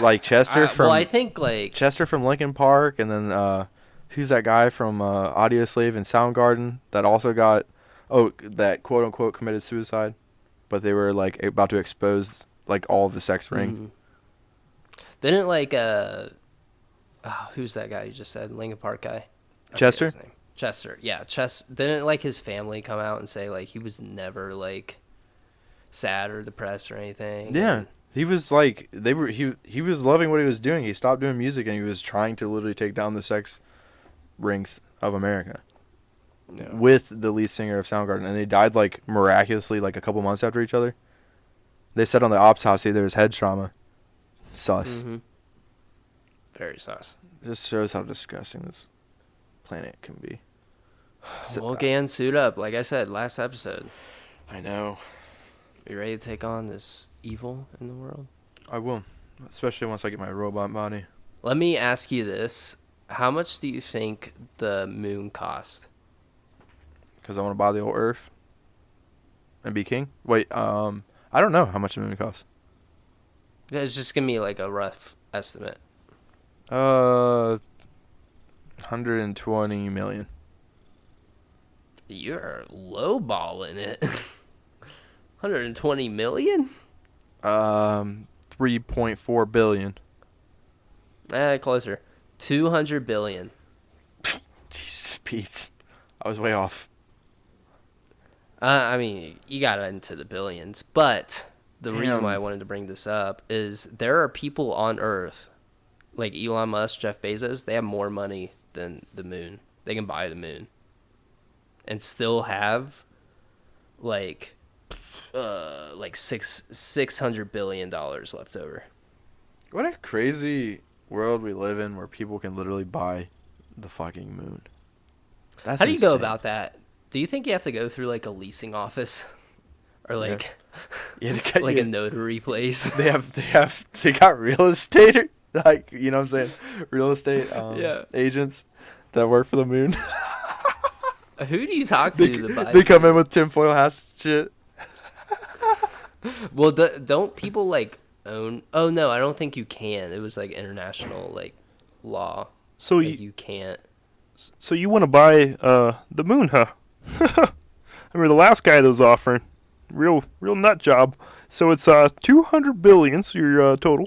Like Chester from Linkin Park, and then who's that guy from Audioslave and Soundgarden that also got that quote unquote committed suicide, but they were like about to expose like all of the sex ring. Didn't like who's that guy you just said, Linkin Park guy? Chester? Chester, yeah. Didn't like his family come out and say like he was never like sad or depressed or anything? Yeah. And He was like he was loving what he was doing. He stopped doing music and he was trying to literally take down the sex rings of America. Yeah. With the lead singer of Soundgarden, and they died like miraculously like a couple months after each other. They said on the autopsy there was head trauma. Sus. Mm-hmm. Very sus. Just shows how disgusting this planet can be. So, Well, Gan, suit up. Like I said last episode. I know. You ready to take on this evil in the world? I will. Especially once I get my robot body. Let me ask you this. How much do you think the moon cost? Because I want to buy the old Earth. And be king? Wait, I don't know how much the moon costs. Yeah, it's just give me like a rough estimate. 120 million. You're lowballing it. 120 million? 3.4 billion. Closer. 200 billion. Jesus, Pete. I was way off. I mean, you got into the billions, but the reason Damn. why I wanted to bring this up is there are people on Earth, like Elon Musk, Jeff Bezos, they have more money than the moon. They can buy the moon and still have like $600 billion left over. What a crazy world we live in where people can literally buy the fucking moon. That's How do you go insane. about that? Do you think you have to go through like a leasing office or like Yeah, they got like you- a notary place? They got real estate, like, you know what I'm saying? Real estate Yeah. agents that work for the moon. Who do you talk to to buy? They come in with tinfoil hats and shit. Well, don't people like own? Oh no, I don't think you can. It was like international like law. So Like, you can't. So you want to buy the moon, huh? I remember the last guy that was offering. Real nut job. So it's 200 billion, so your total.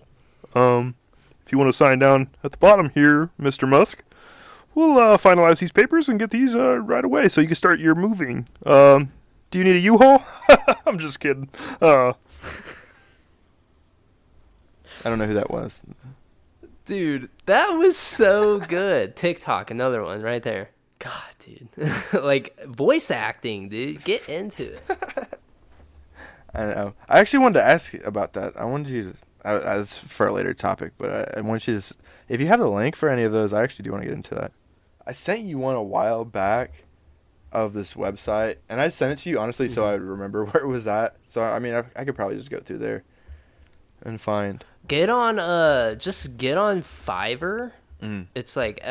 If you want to sign down at the bottom here, Mr. Musk, we'll finalize these papers and get these right away so you can start your moving. Do you need a U-Haul? I'm just kidding. I don't know who that was. Dude, that was so good. TikTok, another one right there. God, dude. Like voice acting, dude. Get into it. I don't know. I actually wanted to ask you about that. I wanted you to, as for a later topic, but I want you to, if you have the link for any of those, I actually do want to get into that. I sent you one a while back of this website, and I sent it to you honestly so I would remember where it was at. So I mean, I could probably just go through there and find. Get on just get on Fiverr. It's like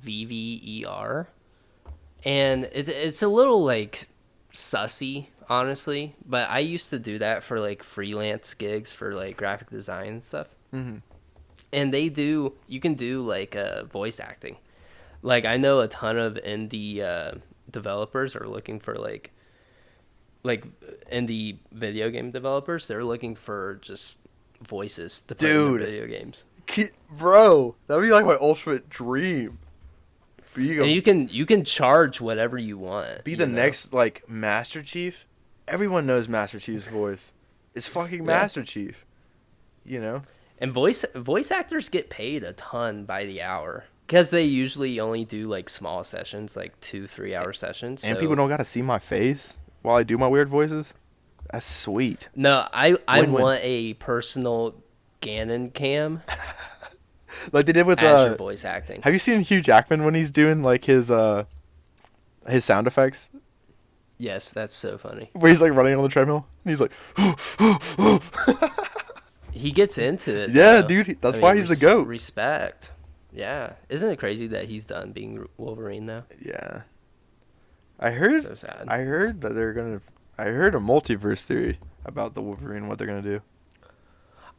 FIVVER. And it's a little like sussy, honestly, but I used to do that for like freelance gigs for like graphic design and stuff. Mhm. And you can do like voice acting. Like I know a ton of indie developers are looking for like indie video game developers. They're looking for just voices to play in Dude. their video games. Bro, that'd be like my ultimate dream. And you can charge whatever you want. Be you the know? next like Master Chief. Everyone knows Master Chief's voice. It's fucking Master Chief. You know? And voice actors get paid a ton by the hour because they usually only do like small sessions, like 2-3 hour sessions. And so- people don't gotta see my face while I do my weird voices. That's sweet. No, I Win-win. want a personal Gannon cam Like they did with as your voice acting. have you seen Hugh Jackman when he's doing like his sound effects? Yes, that's so funny. Where he's like running on the treadmill and he's like He gets into it. Yeah, though. dude, that's I why mean, he's the GOAT. Respect. Yeah, isn't it crazy that he's done being Wolverine now? Yeah. I heard So sad. I heard that I heard a multiverse theory about the Wolverine, what they're gonna do.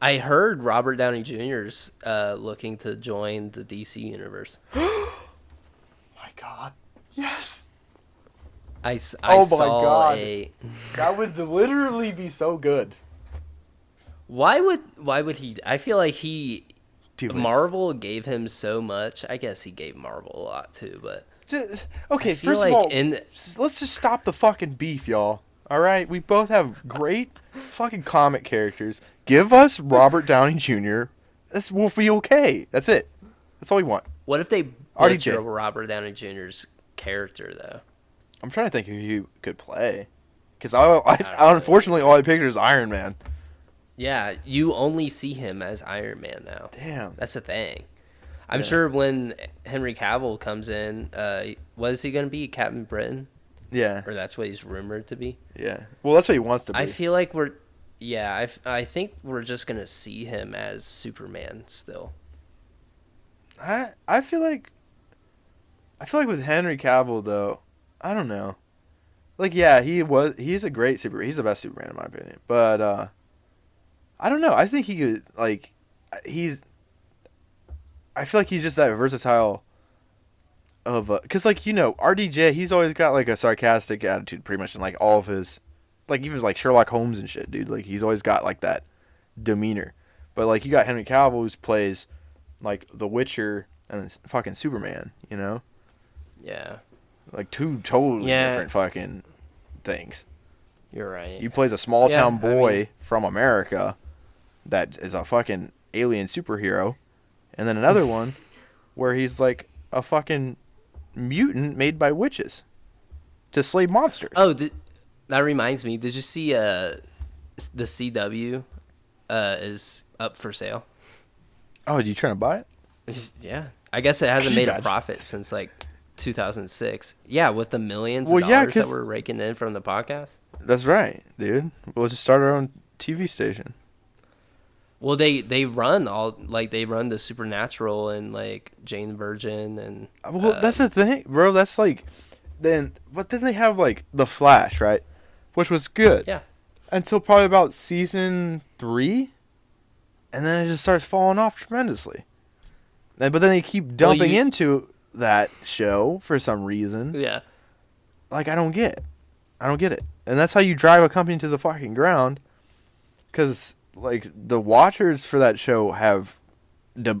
I heard Robert Downey Jr.'s looking to join the DC universe. My God. Yes. I Oh my saw God. a. That would literally be so good. Why would he? I feel like he. Do it. Marvel gave him so much. I guess he gave Marvel a lot too, but Okay, I feel first like of all, in let's just stop the fucking beef, y'all. All right, we both have great fucking comic characters. Give us Robert Downey Jr. We'll be okay. That's it. That's all we want. what if they RDJ. butcher Robert Downey Jr.'s character though? I'm trying to think who you could play. Because I unfortunately all I pictured is Iron Man. Yeah, you only see him as Iron Man now. Damn. That's the thing. I'm Yeah. sure when Henry Cavill comes in, what is he going to be? Captain Britain? Yeah. Or that's what he's rumored to be? Yeah. Well, that's what he wants to be. I feel like I think we're just going to see him as Superman still. I feel like with Henry Cavill though, I don't know. Like yeah, he's a great Superman. He's the best Superman in my opinion. But I don't know. I think he could like I feel like he's just that versatile of cuz like RDJ, he's always got like a sarcastic attitude pretty much in like all of his like even like Sherlock Holmes and shit, dude. Like he's always got like that demeanor. But like you got Henry Cavill who plays like The Witcher and fucking Superman, Yeah, like two totally Yeah. different fucking things. you're right. He plays a small town Yeah, boy from America that is a fucking alien superhero, and then another one where he's like a fucking mutant made by witches to slay monsters. Oh, that reminds me. Did you see the CW is up for sale? Oh, are you trying to buy it? Yeah. I guess it hasn't made a Gotcha. profit since like 2006. Yeah, with the millions of Well, yeah, dollars that 'cause- we're raking in from the podcast. That's right, dude. We'll just start our own TV station. Well, they run they run the Supernatural and like Jane the Virgin and Well, that's the thing, bro. That's like, but then they have like The Flash, right? Which was good. Yeah. Until probably about season 3, and then it just starts falling off tremendously. But then they keep dumping into that show for some reason. yeah. Like I don't get it. And that's how you drive a company to the fucking ground. Because like the watchers for that show have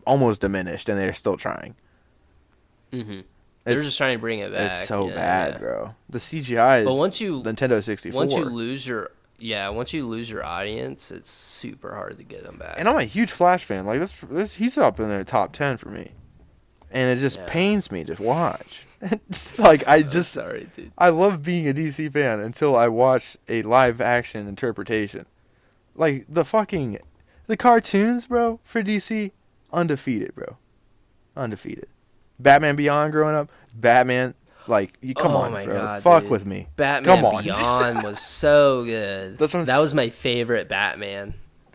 almost diminished, and they're still trying. Mhm. They're It's- just trying to bring it back. It's so yeah, bad, yeah. bro. The CGI is But once you Nintendo 64. once you lose your audience, it's super hard to get them back. And I'm a huge Flash fan. Like this he's up in the top 10 for me. And it just Yeah. pains me to watch. It's like sorry, dude. I love being a DC fan until I watch a live action interpretation. Like the cartoons, bro, for DC, undefeated, bro. Undefeated. Batman Beyond growing up, Batman, like you come Oh on, my bro. God, Fuck dude. with me. Batman Come on. Beyond was so good. That's what I'm that was my favorite Batman.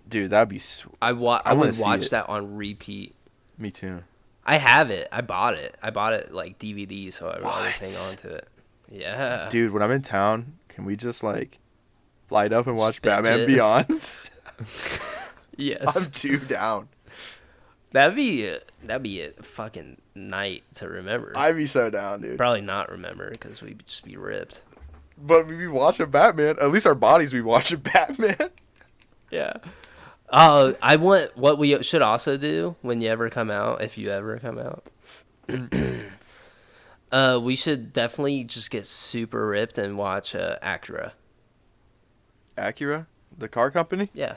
Dude, that'd be I wanna would see watch it. that on repeat. me too. I have it. I bought it like DVD, so I would always What? hang on to it. Yeah. Dude, when I'm in town, can we just like light up and watch Just binge Batman it. Beyond? Yes. I'm too down. That'd be a fucking night to remember. I'd be so down, dude. Probably not remember because we'd just be ripped. But we be watching Batman. At least our bodies be watching Batman. Yeah. What we should also do when you ever come out, if you ever come out. We should definitely just get super ripped and watch Acura. Acura, the car company. Yeah.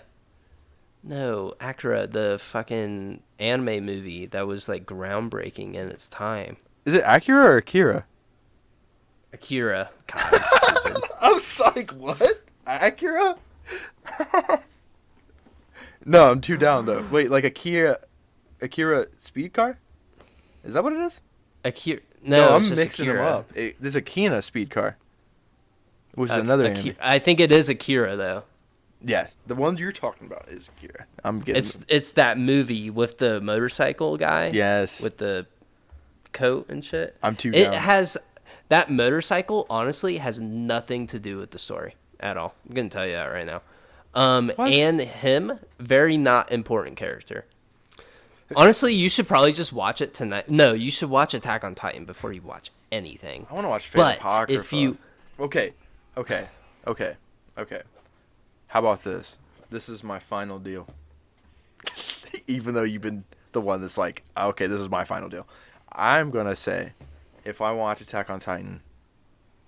No, Acura, the fucking anime movie that was like groundbreaking in its time. Is it Acura or Akira? Akira. God, I'm stupid. I was like, what? Acura? No, I'm too down though. Wait, like Akira speed car? Is that what it is? Akira. No, it's I'm just mixing them Akira. up. There's a Kina speed car, which is another anime. I think it is Akira though. Yes, the one you're talking about is Akira. I'm getting. It's that movie with the motorcycle guy. Yes. With the coat and shit. I'm too It down. has that motorcycle. Honestly, has nothing to do with the story at all. I'm gonna tell you that right now. What? And him, very not important character. Honestly, you should probably just watch it tonight. No, you should watch Attack on Titan before you watch anything. I want to watch But Phantom if you, Okay. How about this? This is my final deal. Even though you've been the one that's like, okay, this is my final deal. I'm gonna say, if I watch Attack on Titan,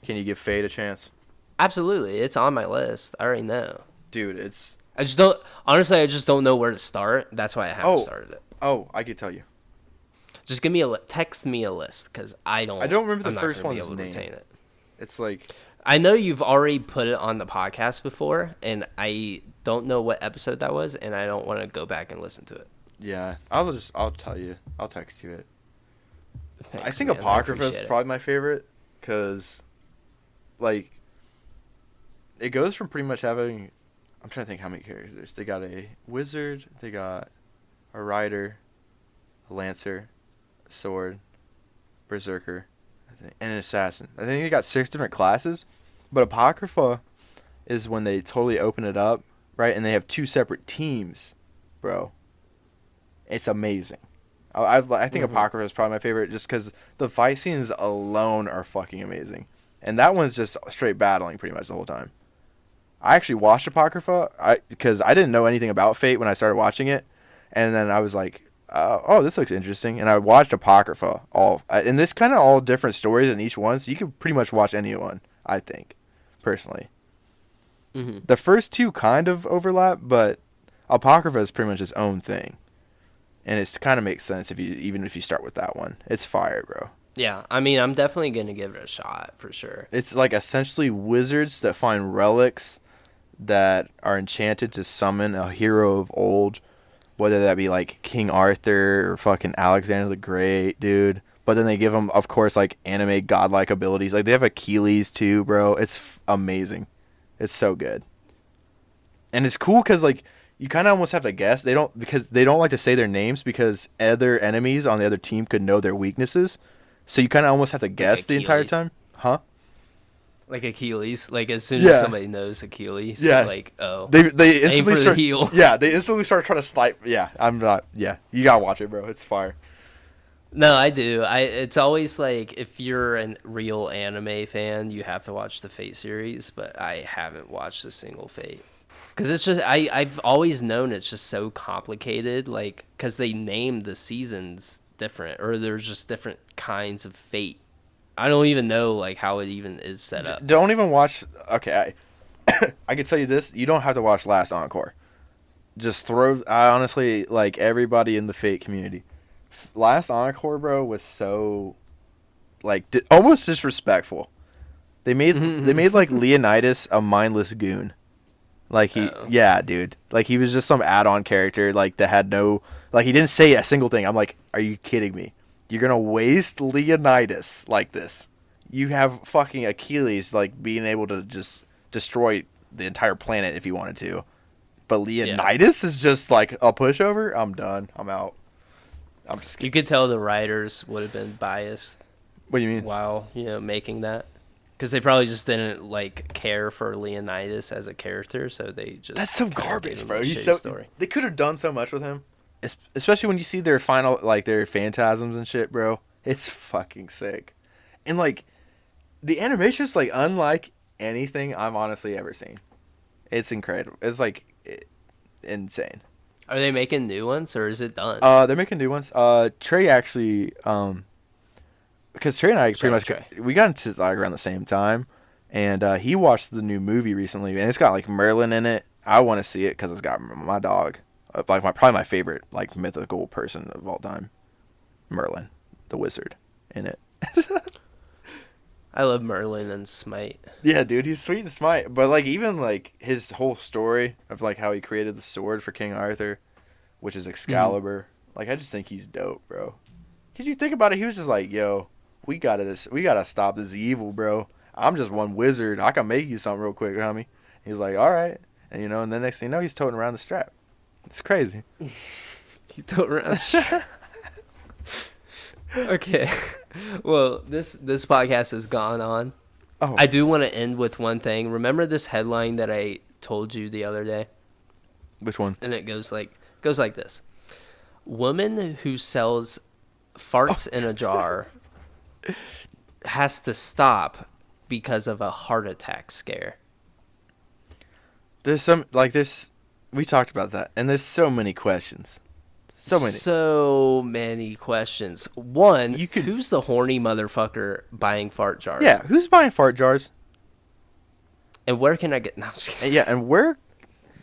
can you give Fate a chance? absolutely, it's on my list. I already know. Dude, it's... I just don't know where to start. That's why I haven't started it. Oh, I can tell you. Just text me a list because I don't remember the I'm not first gonna be one's able to name. retain it. It's like... I know you've already put it on the podcast before, and I don't know what episode that was, and I don't want to go back and listen to it. Yeah, I'll tell you. I'll text you it. Thanks, I think man. Apocrypha is appreciate it. probably my favorite because, like, it goes from pretty much having. I'm trying to think how many characters. They got a wizard, they got a rider, a lancer, a sword, berserker, I think, and an assassin. I think they got 6 different classes, but Apocrypha is when they totally open it up, right? And they have 2 separate teams, bro. It's amazing. I think Apocrypha is probably my favorite just because the fight scenes alone are fucking amazing. And that one's just straight battling pretty much the whole time. I actually watched Apocrypha because I didn't know anything about Fate when I started watching it. And then I was like, oh, this looks interesting. And I watched Apocrypha and this kind of all different stories in each one. So you could pretty much watch any one, I think, personally. Mm-hmm. The first 2 kind of overlap, but Apocrypha is pretty much its own thing. And it kind of makes sense even if you start with that one. It's fire, bro. Yeah, I mean, I'm definitely going to give it a shot for sure. It's like essentially wizards that find relics that are enchanted to summon a hero of old, whether that be like King Arthur or fucking Alexander the Great, dude. But then they give them, of course, like anime godlike abilities. Like they have Achilles too, bro. It's amazing. It's so good. And it's cool because like you kind of almost have to guess. They don't like to say their names because other enemies on the other team could know their weaknesses. So you kind of almost have to guess the entire Achilles. time. Huh? Like Achilles, like as soon Yeah. as somebody knows Achilles, Yeah. like, oh, They aim instantly for the start. heel. Yeah, they instantly start trying to snipe. Yeah, I'm not. Yeah, you gotta watch it, bro. It's fire. No, I do. It's always like if you're a real anime fan, you have to watch the Fate series, but I haven't watched a single Fate. Because it's just, I've always known it's just so complicated, like, because they named the seasons different, or there's just different kinds of Fate. I don't even know, like, how it even is set up. Don't even watch. Okay, I can tell you this: you don't have to watch Last Encore. Just throw. I honestly like everybody in the Fate community. Last Encore, bro, was so like almost disrespectful. They made like Leonidas a mindless goon. Like yeah, dude. Like he was just some add-on character, like that had no, like he didn't say a single thing. I'm like, are you kidding me? You're gonna waste Leonidas like this? You have fucking Achilles, like being able to just destroy the entire planet if you wanted to, but Leonidas is just like a pushover. I'm done. I'm out. I'm just kidding. You could tell the writers would have been biased What do you mean? while, making that. Because they probably just didn't, like, care for Leonidas as a character, so they just... That's some kinda gave garbage, him bro. a He's shitty so. story. They could have done so much with him, especially when you see their final, like their phantasms and shit, bro. It's fucking sick, and like the animation's like unlike anything I've honestly ever seen. It's incredible. It's like insane. Are they making new ones, or is it done? They're making new ones. Trey actually, because Trey and I Shout out pretty much we got into like around the same time, and he watched the new movie recently, and it's got like Merlin in it. I want to see it because it's got my dog, like probably my favorite like mythical person of all time, Merlin, the wizard, in it. I love Merlin and Smite. Yeah, dude, he's sweet and smite. But like even like his whole story of like how he created the sword for King Arthur, which is Excalibur. Like I just think he's dope, bro. Cause you think about it, he was just like, "Yo, we gotta stop this evil, bro. I'm just one wizard. I can make you something real quick, homie." He's like, "All right," and and then next thing you know, he's toting around the strap. It's crazy. You don't rush. Okay. Well, this podcast has gone on. Oh, I do want to end with one thing. Remember this headline that I told you the other day? which one? And it goes like this. Woman who sells farts in a jar has to stop because of a heart attack scare. There's we talked about that, and there's so many questions. So many questions. One, You could- who's the horny motherfucker buying fart jars? Yeah, who's buying fart jars? And where can I get... No, I'm just kidding. And yeah, and where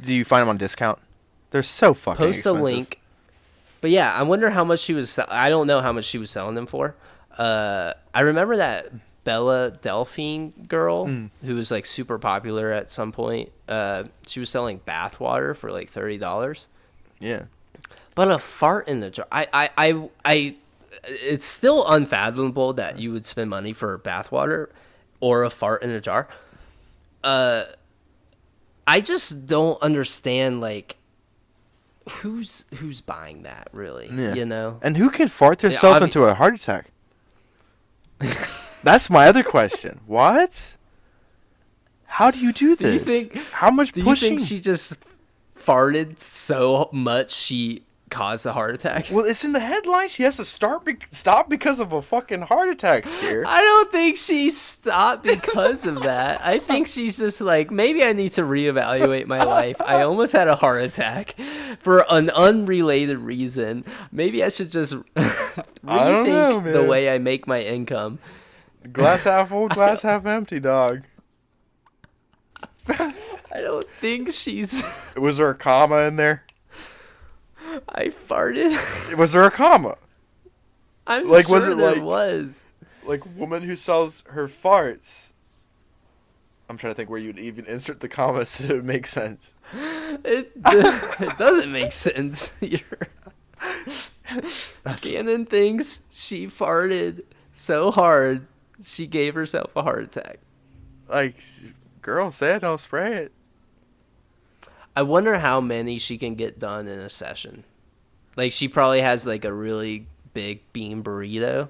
do you find them on discount? They're so fucking Post expensive. a link. But yeah, I wonder how much she was... I don't know how much she was selling them for. I remember that Bella Delphine girl Mm. who was like super popular at some point. She was selling bath water for like $30. Yeah. But a fart in the jar. It's still unfathomable that you would spend money for bath water or a fart in a jar. I just don't understand, like, who's buying that, really, Yeah. you know? And who can fart themselves obvi- into a heart attack? That's my other question. What? How do you do this? Do you think? How much Do you pushing? think she just farted so much she caused a heart attack? Well, it's in the headline. She has to stop because of a fucking heart attack scare. I don't think she stopped because of that. I think she's just like, maybe I need to reevaluate my life. I almost had a heart attack for an unrelated reason. Maybe I should just I don't know, rethink the man. way I make my income. Glass half full, glass half empty, dog. I don't think she's. Was there a comma in there? I farted. Was there a comma? I'm Like, sure was it there like- was. Like, woman who sells her farts. I'm trying to think where you'd even insert the comma so it would make sense. It doesn't make sense. Gannon thinks she farted so hard she gave herself a heart attack. Like, girl said, don't spray it. I wonder how many she can get done in a session. Like, she probably has like a really big bean burrito.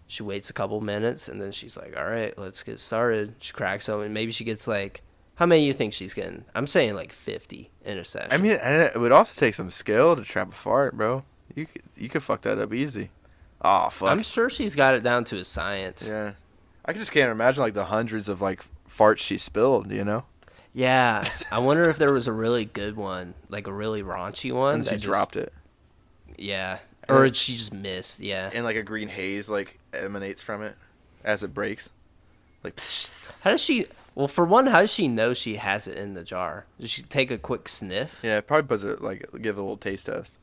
She waits a couple minutes and then she's like, all right, let's get started. She cracks open. Maybe she gets like, how many you think she's getting? I'm saying like 50 in a session. I mean, and it would also take some skill to trap a fart, bro. You could fuck that up easy. Oh, fuck. I'm sure she's got it down to a science. Yeah. I just can't imagine, like, the hundreds of, like, farts she spilled, you know? Yeah. I wonder if there was a really good one, like a really raunchy one. And she that just- dropped it. Yeah. And Or then- she just missed. Yeah. And, like, a green haze, like, emanates from it as it breaks. Like, How does she? Well, for one, how does she know she has it in the jar? Does she take a quick sniff? yeah, probably buzz it, like, give it a little taste test.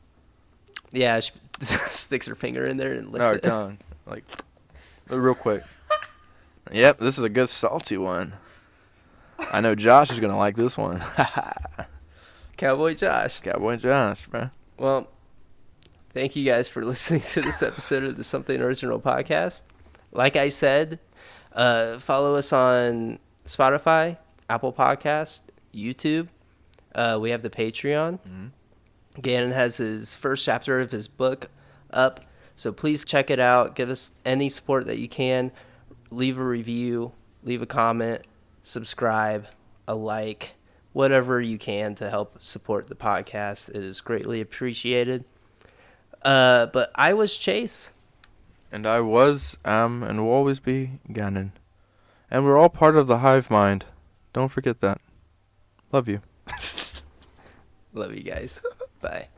Yeah, she sticks her finger in there and licks No, her it. tongue. Like, real quick. Yep, this is a good salty one. I know Josh is going to like this one. Cowboy Josh. Cowboy Josh, bro. Well, thank you guys for listening to this episode of the Something Original podcast. Like I said, follow us on Spotify, Apple Podcast, YouTube. We have the Patreon. Gannon has his first chapter of his book up, so please check it out. Give us any support that you can. Leave a review, leave a comment, subscribe, a like, whatever you can to help support the podcast. It is greatly appreciated. But I was Chase. And I was, am, and will always be Gannon. And we're all part of the hive mind. Don't forget that. Love you. Love you guys. Bye.